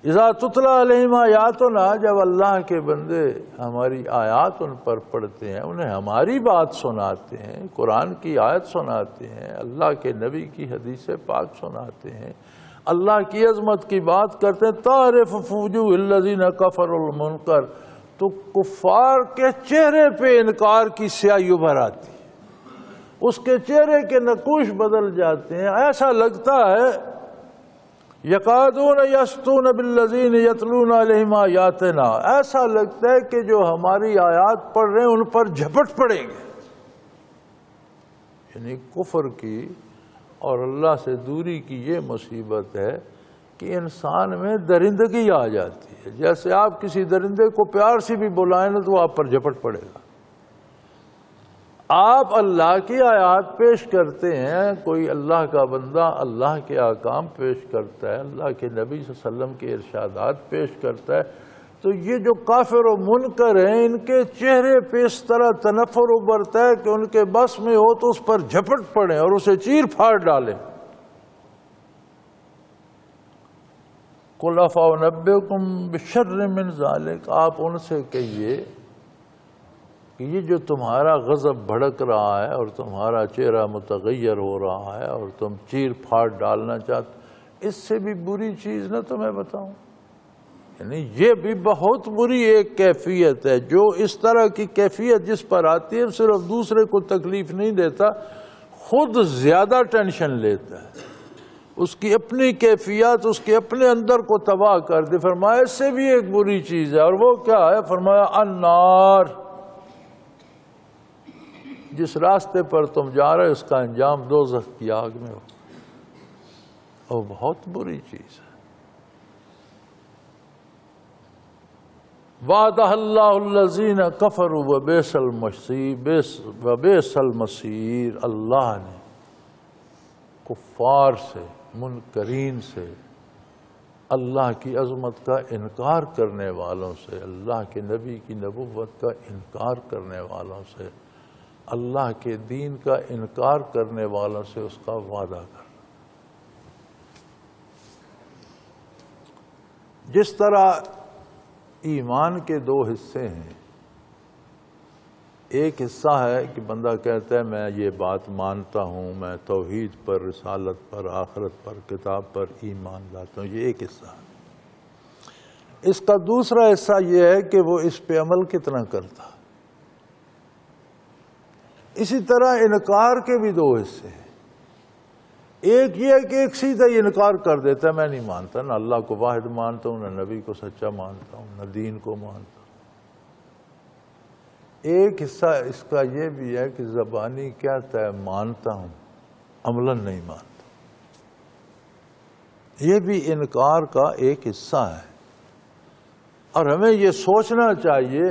اذا تتلی علیہم آیاتنا، جب اللہ کے بندے ہماری آیات ان پر پڑھتے ہیں، انہیں ہماری بات سناتے ہیں، قرآن کی آیت سناتے ہیں، اللہ کے نبی کی حدیث پاک سناتے ہیں، اللہ کی عظمت کی بات کرتے ہیں، تعرف فی وجوہ الذین کفروا المنکر، تو کفار کے چہرے پہ انکار کی سیاہی ابھر آتی ہے، اس کے چہرے کے نقوش بدل جاتے ہیں. ایسا لگتا ہے یقادون یسطون بالذین یتلون علیہم آیاتنا، ایسا لگتا ہے کہ جو ہماری آیات پڑھ رہے ہیں ان پر جھپٹ پڑیں گے. یعنی کفر کی اور اللہ سے دوری کی یہ مصیبت ہے کہ انسان میں درندگی آ جاتی ہے. جیسے آپ کسی درندے کو پیار سے بھی بلائیں نا تو آپ پر جھپٹ پڑے گا. آپ اللہ کی آیات پیش کرتے ہیں، کوئی اللہ کا بندہ اللہ کے احکام پیش کرتا ہے، اللہ کے نبی صلی اللہ علیہ وسلم کے ارشادات پیش کرتا ہے، تو یہ جو کافر و منکر ہیں ان کے چہرے پہ اس طرح تنفر ابھرتا ہے کہ ان کے بس میں ہو تو اس پر جھپٹ پڑیں اور اسے چیر پھاڑ ڈالیں. قُلْ أَفَأُنَبِّئُكُم بِشَرٍّ مِّن ذَلِكَ، آپ ان سے کہیے کہ یہ جو تمہارا غضب بھڑک رہا ہے اور تمہارا چہرہ متغیر ہو رہا ہے اور تم چیر پھاڑ ڈالنا چاہتے، اس سے بھی بری چیز نہ تمہیں بتاؤں. یعنی یہ بھی بہت بری ایک کیفیت ہے. جو اس طرح کی کیفیت جس پر آتی ہے صرف دوسرے کو تکلیف نہیں دیتا، خود زیادہ ٹینشن لیتا ہے، اس کی اپنی کیفیت اس کے اپنے اندر کو تباہ کر دے. فرمایا اس سے بھی ایک بری چیز ہے، اور وہ کیا ہے؟ فرمایا النار، جس راستے پر تم جا رہے اس کا انجام دوزخ کی آگ میں ہو، اور بہت بری چیز ہے. وعدہ اللہ الذین کفروا وبئس المصیر، اللہ نے کفار سے، منکرین سے، اللہ کی عظمت کا انکار کرنے والوں سے، اللہ کے نبی کی نبوت کا انکار کرنے والوں سے، اللہ کے دین کا انکار کرنے والوں سے اس کا وعدہ کر. جس طرح ایمان کے دو حصے ہیں، ایک حصہ ہے کہ بندہ کہتا ہے میں یہ بات مانتا ہوں، میں توحید پر، رسالت پر، آخرت پر، کتاب پر ایمان لاتا ہوں، یہ ایک حصہ ہے. اس کا دوسرا حصہ یہ ہے کہ وہ اس پہ عمل کتنا کرتا. اسی طرح انکار کے بھی دو حصے ہیں. ایک یہ ہے کہ ایک سیدھا ہی انکار کر دیتا ہے، میں نہیں مانتا، نہ اللہ کو واحد مانتا ہوں، نہ نبی کو سچا مانتا ہوں، نہ دین کو مانتا ہوں. ایک حصہ اس کا یہ بھی ہے کہ زبانی کہتا ہے مانتا ہوں، عملاً نہیں مانتا. یہ بھی انکار کا ایک حصہ ہے. اور ہمیں یہ سوچنا چاہیے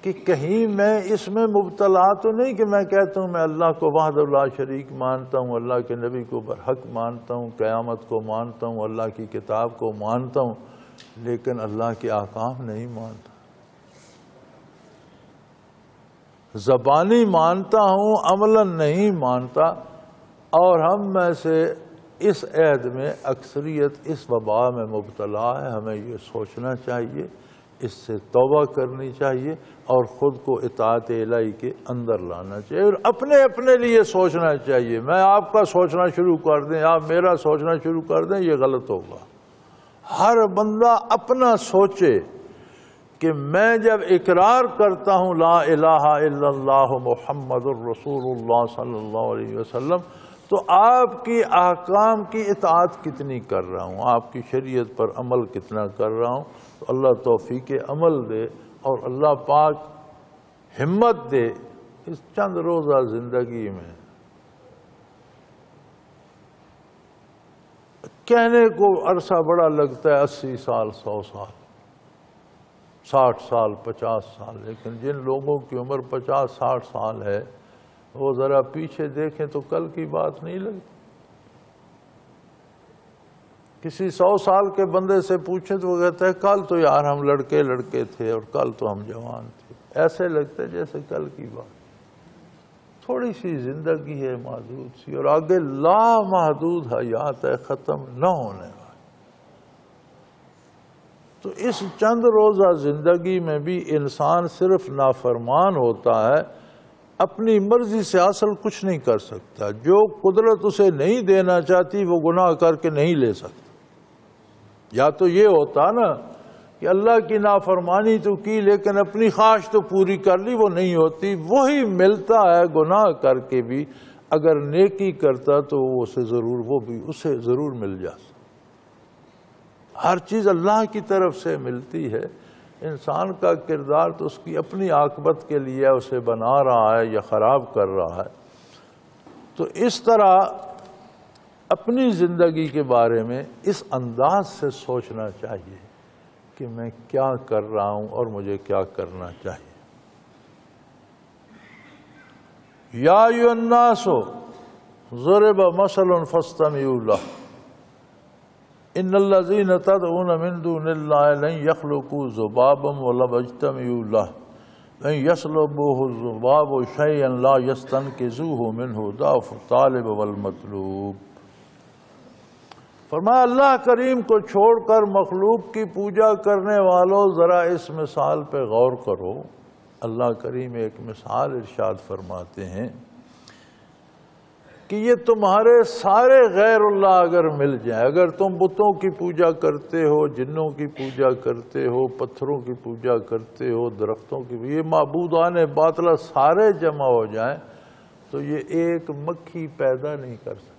کہ کہیں میں اس میں مبتلا تو نہیں کہ میں کہتا ہوں میں اللہ کو وحدہ لا شریک مانتا ہوں، اللہ کے نبی کو برحق مانتا ہوں، قیامت کو مانتا ہوں، اللہ کی کتاب کو مانتا ہوں، لیکن اللہ کے احکام نہیں مانتا. زبانی مانتا ہوں، عملاً نہیں مانتا. اور ہم میں سے اس عہد میں اکثریت اس وبا میں مبتلا ہے. ہمیں یہ سوچنا چاہیے، اس سے توبہ کرنی چاہیے اور خود کو اطاعت الہی کے اندر لانا چاہیے، اور اپنے لیے سوچنا چاہیے. میں آپ کا سوچنا شروع کر دیں، آپ میرا سوچنا شروع کر دیں، یہ غلط ہوگا. ہر بندہ اپنا سوچے کہ میں جب اقرار کرتا ہوں لا الہ الا اللہ محمد الرسول اللہ صلی اللہ علیہ وسلم، تو آپ کی احکام کی اطاعت کتنی کر رہا ہوں، آپ کی شریعت پر عمل کتنا کر رہا ہوں. تو اللہ توفیق عمل دے اور اللہ پاک ہمت دے اس چند روزہ زندگی میں. کہنے کو عرصہ بڑا لگتا ہے، 80 سال، 100 سال، 60 سال، 50 سال، لیکن جن لوگوں کی عمر 50-60 سال ہے وہ ذرا پیچھے دیکھیں تو کل کی بات نہیں لگتی. کسی 100 سال کے بندے سے پوچھیں تو وہ کہتا ہے کل تو یار ہم لڑکے تھے اور کل تو ہم جوان تھے. ایسے لگتا ہے جیسے کل کی بات. تھوڑی سی زندگی ہے محدود سی، اور آگے لامحدود حیات ہے ختم نہ ہونے والی۔ تو اس چند روزہ زندگی میں بھی انسان صرف نافرمان ہوتا ہے، اپنی مرضی سے اصل کچھ نہیں کر سکتا۔ جو قدرت اسے نہیں دینا چاہتی وہ گناہ کر کے نہیں لے سکتا۔ یا تو یہ ہوتا نا کہ اللہ کی نافرمانی تو کی لیکن اپنی خواہش تو پوری کر لی، وہ نہیں ہوتی۔ وہی ملتا ہے گناہ کر کے بھی، اگر نیکی کرتا تو وہ بھی اسے ضرور مل جاتا۔ ہر چیز اللہ کی طرف سے ملتی ہے، انسان کا کردار تو اس کی اپنی عاقبت کے لیے اسے بنا رہا ہے یا خراب کر رہا ہے۔ تو اس طرح اپنی زندگی کے بارے میں اس انداز سے سوچنا چاہیے کہ میں کیا کر رہا ہوں اور مجھے کیا کرنا چاہیے۔ یا ایھا الناس ضرب مثل فاستمعوا له ان الذین تدعون من دون اللہ لن یخلقوا ذبابا ولو اجتمعوا له لن یسلبوه الذباب شیئا لا یستنقذوه منه ضعف الطالب والمطلوب۔ فرمایا اللہ کریم کو چھوڑ کر مخلوق کی پوجا کرنے والوں ذرا اس مثال پہ غور کرو۔ اللہ کریم ایک مثال ارشاد فرماتے ہیں کہ یہ تمہارے سارے غیر اللہ اگر مل جائیں، اگر تم بتوں کی پوجا کرتے ہو، جنوں کی پوجا کرتے ہو، پتھروں کی پوجا کرتے ہو، درختوں کی، یہ معبودان باطلہ سارے جمع ہو جائیں تو یہ ایک مکھی پیدا نہیں کر سکتے۔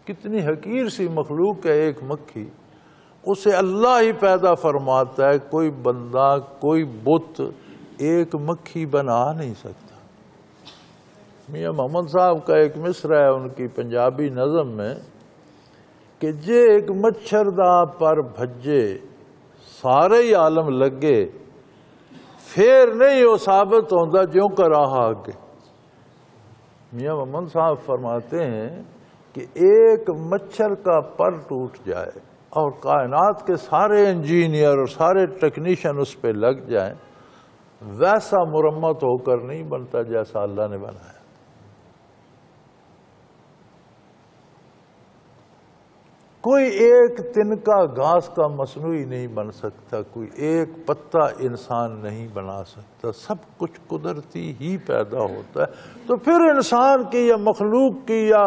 کتنی حقیر سی مخلوق ہے ایک مکھی، اسے اللہ ہی پیدا فرماتا ہے۔ کوئی بندہ، کوئی بت ایک مکھی بنا نہیں سکتا۔ میاں محمد صاحب کا ایک مصرع ہے ان کی پنجابی نظم میں کہ جے ایک مچھردہ پر بھجے سارے ہی عالم لگے، پھر نہیں وہ ثابت ہوتا جیوں کا راہ آگے۔ میاں محمد صاحب فرماتے ہیں کہ ایک مچھر کا پر ٹوٹ جائے اور کائنات کے سارے انجینئر اور سارے ٹیکنیشین اس پہ لگ جائیں، ویسا مرمت ہو کر نہیں بنتا جیسا اللہ نے بنایا۔ کوئی ایک تنکا گھاس کا مصنوعی نہیں بن سکتا، کوئی ایک پتا انسان نہیں بنا سکتا، سب کچھ قدرتی ہی پیدا ہوتا ہے۔ تو پھر انسان کی یا مخلوق کی یا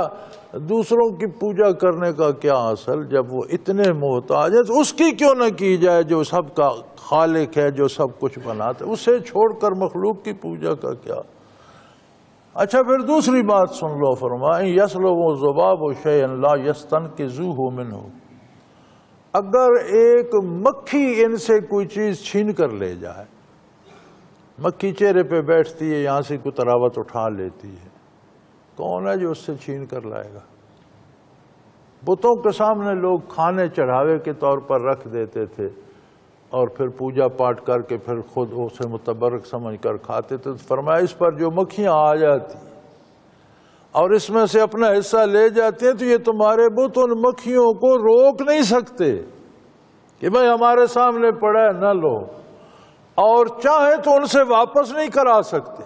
دوسروں کی پوجا کرنے کا کیا اصل؟ جب وہ اتنے محتاج ہے تو اس کی کیوں نہ کی جائے جو سب کا خالق ہے، جو سب کچھ بناتا ہے؟ اسے چھوڑ کر مخلوق کی پوجا کا کیا؟ اچھا پھر دوسری بات سن لو، فرمائیں یسلبوا الذباب شیئا لا یستنقذوہ منہ۔ اگر ایک مکھی ان سے کوئی چیز چھین کر لے جائے، مکھی چہرے پہ بیٹھتی ہے، یہاں سے کوئی تراوت اٹھا لیتی ہے، کون ہے جو اس سے چھین کر لائے گا؟ بتوں کے سامنے لوگ کھانے چڑھاوے کے طور پر رکھ دیتے تھے اور پھر پوجا پاٹ کر کے پھر خود اسے متبرک سمجھ کر کھاتے تھے۔ فرمایا اس پر جو مکھیاں آ جاتی اور اس میں سے اپنا حصہ لے جاتے ہیں تو یہ تمہارے بت ان مکھیوں کو روک نہیں سکتے کہ بھائی ہمارے سامنے پڑا ہے نہ لو، اور چاہیں تو ان سے واپس نہیں کرا سکتے۔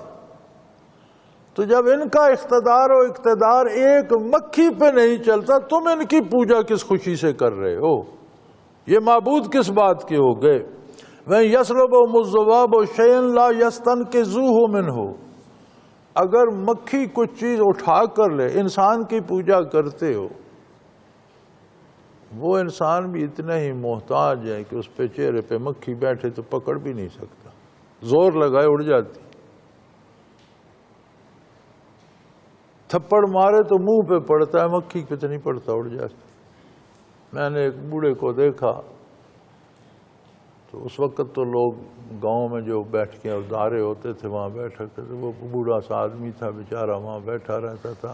تو جب ان کا اقتدار و اقتدار ایک مکھی پہ نہیں چلتا، تم ان کی پوجا کس خوشی سے کر رہے ہو؟ یہ معبود کس بات کے ہو گئے؟ وَإِن يَسْلُبْهُمُ الذُّبَابُ شَيْئًا لَا يَسْتَنقِذُوهُ مِنْهُ۔ اگر مکھی کچھ چیز اٹھا کر لے، انسان کی پوجا کرتے ہو، وہ انسان بھی اتنا ہی محتاج ہے کہ اس پہ چہرے پہ مکھی بیٹھے تو پکڑ بھی نہیں سکتا، زور لگائے اڑ جاتی، تھپڑ مارے تو منہ پہ پڑتا ہے، مکھی پہ تو نہیں پڑتا، اڑ جاتی۔ میں نے ایک بوڑھے کو دیکھا تو اس وقت تو لوگ گاؤں میں جو بیٹھ کے ادارے ہوتے تھے وہاں بیٹھا کرتے، وہ بوڑھا سا آدمی تھا بیچارہ، وہاں بیٹھا رہتا تھا،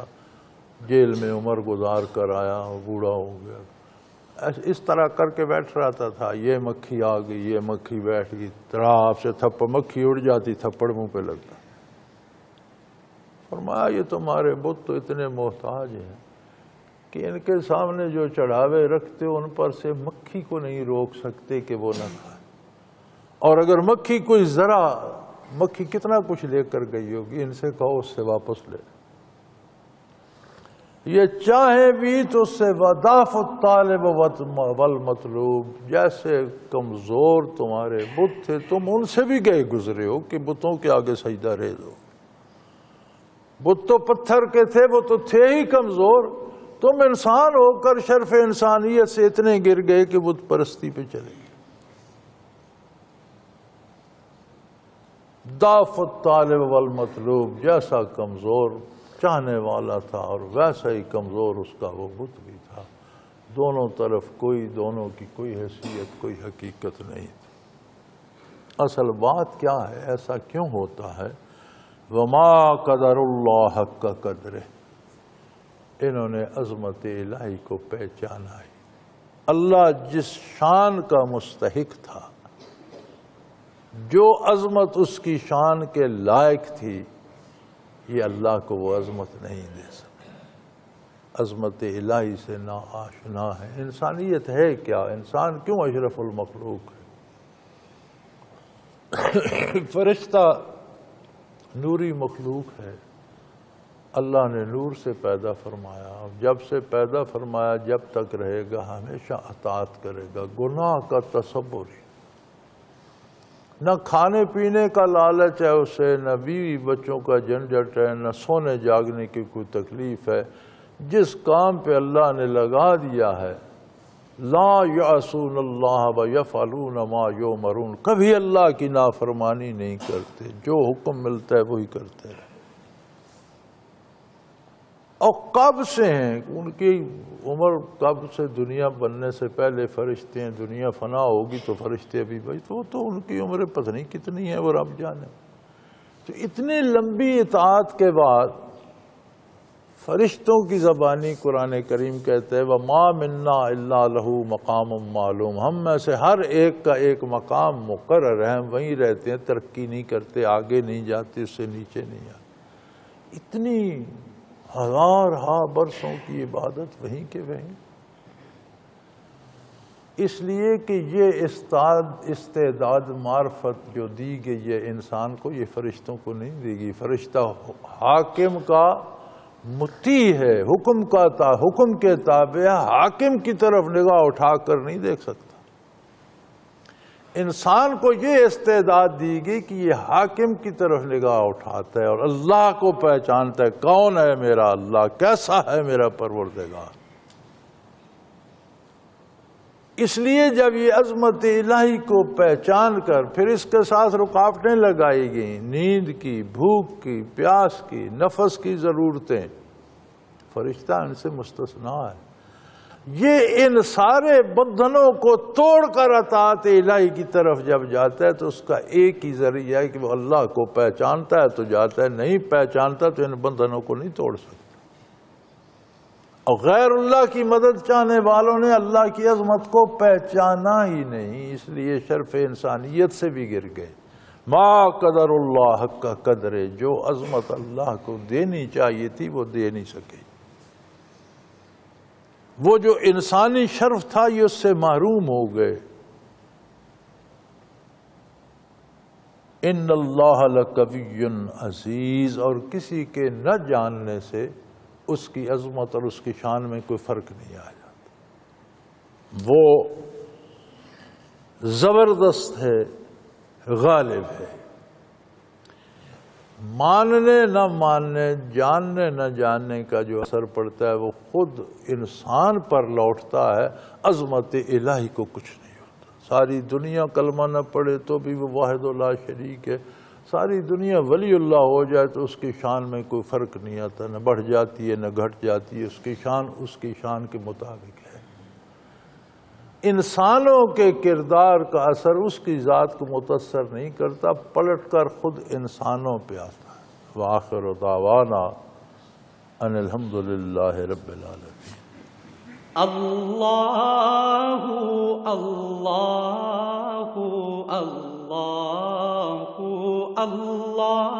جیل میں عمر گزار کر آیا، بوڑھا ہو گیا، اس طرح کر کے بیٹھ رہتا تھا۔ یہ مکھی آ گئی، یہ مکھی بیٹھ گئی، طرف سے تھپڑ، مکھی اڑ جاتی، تھپڑ منہ پہ لگتا۔ فرمایا یہ تمہارے بت تو اتنے محتاج ہیں کہ ان کے سامنے جو چڑھاوے رکھتے ہو ان پر سے مکھی کو نہیں روک سکتے کہ وہ نہ کھائے، اور اگر مکھی کوئی ذرا مکھی کتنا کچھ لے کر گئی ہوگی، ان سے کہو اس سے واپس لے، یہ چاہے بھی تو اس سے وضاف الطالب والمطلوب، جیسے کمزور تمہارے بت تھے تم ان سے بھی گئے گزرے ہو کہ بتوں کے آگے سجدہ ریز ہو، بت تو پتھر کے تھے، وہ تو تھے ہی کمزور، تم انسان ہو کر شرف انسانیت سے اتنے گر گئے کہ بت پرستی پہ چلے گئے۔ ضعف الطالب والمطلوب، جیسا کمزور چاہنے والا تھا اور ویسا ہی کمزور اس کا وہ بت بھی تھا، دونوں طرف دونوں کی کوئی حیثیت، کوئی حقیقت نہیں تھی۔ اصل بات کیا ہے، ایسا کیوں ہوتا ہے؟ وما قدر اللہ حق قدرہ، انہوں نے عظمت الہی کو پہچانا ہی۔ اللہ جس شان کا مستحق تھا، جو عظمت اس کی شان کے لائق تھی، یہ اللہ کو وہ عظمت نہیں دے سکے۔ عظمت الہی سے نا آشنا ہے۔ انسانیت ہے کیا؟ انسان کیوں اشرف المخلوق ہے؟ فرشتہ نوری مخلوق ہے، اللہ نے نور سے پیدا فرمایا، جب سے پیدا فرمایا جب تک رہے گا ہمیشہ اطاعت کرے گا، گناہ کا تصور ہی، نہ کھانے پینے کا لالچ ہے اسے، نہ بیوی بچوں کا جھنجھٹ ہے، نہ سونے جاگنے کی کوئی تکلیف ہے۔ جس کام پہ اللہ نے لگا دیا ہے، لا یعصون اللہ ویفعلون ما یؤمرون، کبھی اللہ کی نافرمانی نہیں کرتے، جو حکم ملتا ہے وہی کرتے ہیں۔ اور کب سے ہیں، ان کی عمر کب سے، دنیا بننے سے پہلے فرشتے ہیں، دنیا فنا ہوگی تو فرشتے ابھی بھائی تو ان کی عمر پتہ نہیں کتنی ہے وہ رب جانے۔ تو اتنی لمبی اطاعت کے بعد فرشتوں کی زبانی قرآن کریم کہتے ہیں وَمَا مِنَّا إِلَّا لَهُ مَقَامٌ مَعْلُوم، ہم میں سے ہر ایک کا ایک مقام مقرر ہے، ہم وہیں رہتے ہیں، ترقی نہیں کرتے، آگے نہیں جاتے، اس سے نیچے نہیں آتے۔ اتنی ہزارہا برسوں کی عبادت وہیں کے وہیں، اس لیے کہ یہ استعداد معرفت جو دی گئی ہے انسان کو، یہ فرشتوں کو نہیں دی گئی۔ فرشتہ حاکم کا مطیع ہے، حکم کے تابع ہے، حاکم کی طرف نگاہ اٹھا کر نہیں دیکھ سکتا۔ انسان کو یہ استعداد دی گئی کہ یہ حاکم کی طرف نگاہ اٹھاتا ہے اور اللہ کو پہچانتا ہے، کون ہے میرا اللہ، کیسا ہے میرا پروردگار۔ اس لیے جب یہ عظمت الہی کو پہچان کر پھر اس کے ساتھ رکاوٹیں لگائی گئیں، نیند کی، بھوک کی، پیاس کی، نفس کی ضرورتیں، فرشتہ ان سے مستثنا ہے۔ یہ ان سارے بندھنوں کو توڑ کر اطاعت الہی کی طرف جب جاتا ہے تو اس کا ایک ہی ذریعہ ہے کہ وہ اللہ کو پہچانتا ہے تو جاتا ہے، نہیں پہچانتا تو ان بندھنوں کو نہیں توڑ سکتا۔ اور غیر اللہ کی مدد چاہنے والوں نے اللہ کی عظمت کو پہچانا ہی نہیں، اس لیے شرف انسانیت سے بھی گر گئے۔ ما قدر اللہ حق قدر، جو عظمت اللہ کو دینی چاہیے تھی وہ دے نہیں سکے، وہ جو انسانی شرف تھا یہ اس سے محروم ہو گئے۔ ان اللہ لقوی عزیز، اور کسی کے نہ جاننے سے اس کی عظمت اور اس کی شان میں کوئی فرق نہیں آ جاتا۔ وہ زبردست ہے، غالب ہے، ماننے نہ ماننے، جاننے نہ جاننے کا جو اثر پڑتا ہے وہ خود انسان پر لوٹتا ہے، عظمت الہی کو کچھ نہیں ہوتا۔ ساری دنیا کلمہ نہ پڑھے تو بھی وہ واحد لا شریک ہے، ساری دنیا ولی اللہ ہو جائے تو اس کی شان میں کوئی فرق نہیں آتا، نہ بڑھ جاتی ہے نہ گھٹ جاتی ہے، اس کی شان کے مطابق ہے۔ انسانوں کے کردار کا اثر اس کی ذات کو متاثر نہیں کرتا، پلٹ کر خود انسانوں پہ آتا ہے۔ وآخر دعوانا ان الحمدللہ رب العالمین۔ اللہ اللہ اللہ اللہ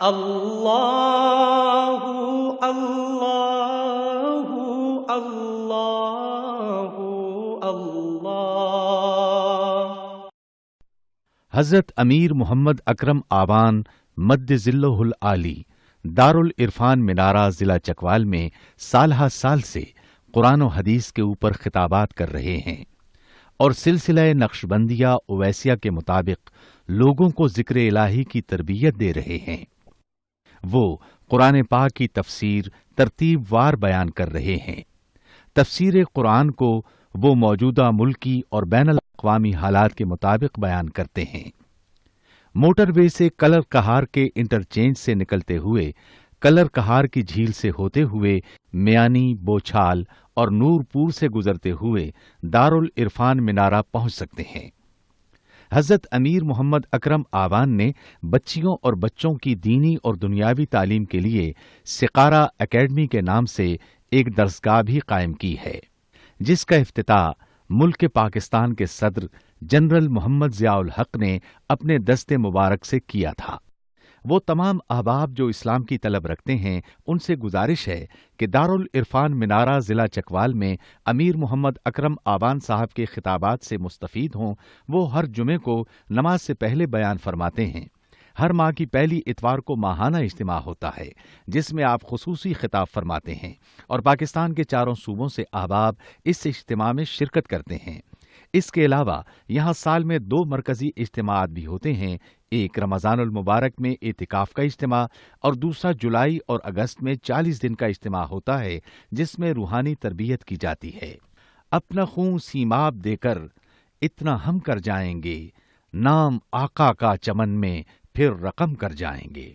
اللہ اللہ اللہ اللہ۔ حضرت امیر محمد اکرم آوان مد ذلہ العالی دارالعرفان منارہ ضلع چکوال میں سالہ سال سے قرآن و حدیث کے اوپر خطابات کر رہے ہیں اور سلسلہ نقشبندیہ اویسیہ کے مطابق لوگوں کو ذکر الہی کی تربیت دے رہے ہیں۔ وہ قرآن پاک کی تفسیر ترتیب وار بیان کر رہے ہیں۔ تفسیر قرآن کو وہ موجودہ ملکی اور بین الاقوامی حالات کے مطابق بیان کرتے ہیں۔ موٹر وے سے کلر کہار کے انٹرچینج سے نکلتے ہوئے کلر کہار کی جھیل سے ہوتے ہوئے میانی، بوچھال اور نور پور سے گزرتے ہوئے دارالعرفان منارہ پہنچ سکتے ہیں۔ حضرت امیر محمد اکرم آوان نے بچیوں اور بچوں کی دینی اور دنیاوی تعلیم کے لیے سقارہ اکیڈمی کے نام سے ایک درسگاہ بھی قائم کی ہے، جس کا افتتاح ملک پاکستان کے صدر جنرل محمد ضیاء الحق نے اپنے دست مبارک سے کیا تھا۔ وہ تمام احباب جو اسلام کی طلب رکھتے ہیں ان سے گزارش ہے کہ دارالعرفان منارہ ضلع چکوال میں امیر محمد اکرم آوان صاحب کے خطابات سے مستفید ہوں۔ وہ ہر جمعے کو نماز سے پہلے بیان فرماتے ہیں۔ ہر ماہ کی پہلی اتوار کو ماہانہ اجتماع ہوتا ہے جس میں آپ خصوصی خطاب فرماتے ہیں اور پاکستان کے چاروں صوبوں سے احباب اس اجتماع میں شرکت کرتے ہیں۔ اس کے علاوہ یہاں سال میں 2 مرکزی اجتماعات بھی ہوتے ہیں، ایک رمضان المبارک میں اعتکاف کا اجتماع اور دوسرا جولائی اور اگست میں 40 دن کا اجتماع ہوتا ہے جس میں روحانی تربیت کی جاتی ہے۔ اپنا خون سیماب دے کر اتنا ہم کر جائیں گے، نام آقا کا چمن میں پھر رقم کر جائیں گے۔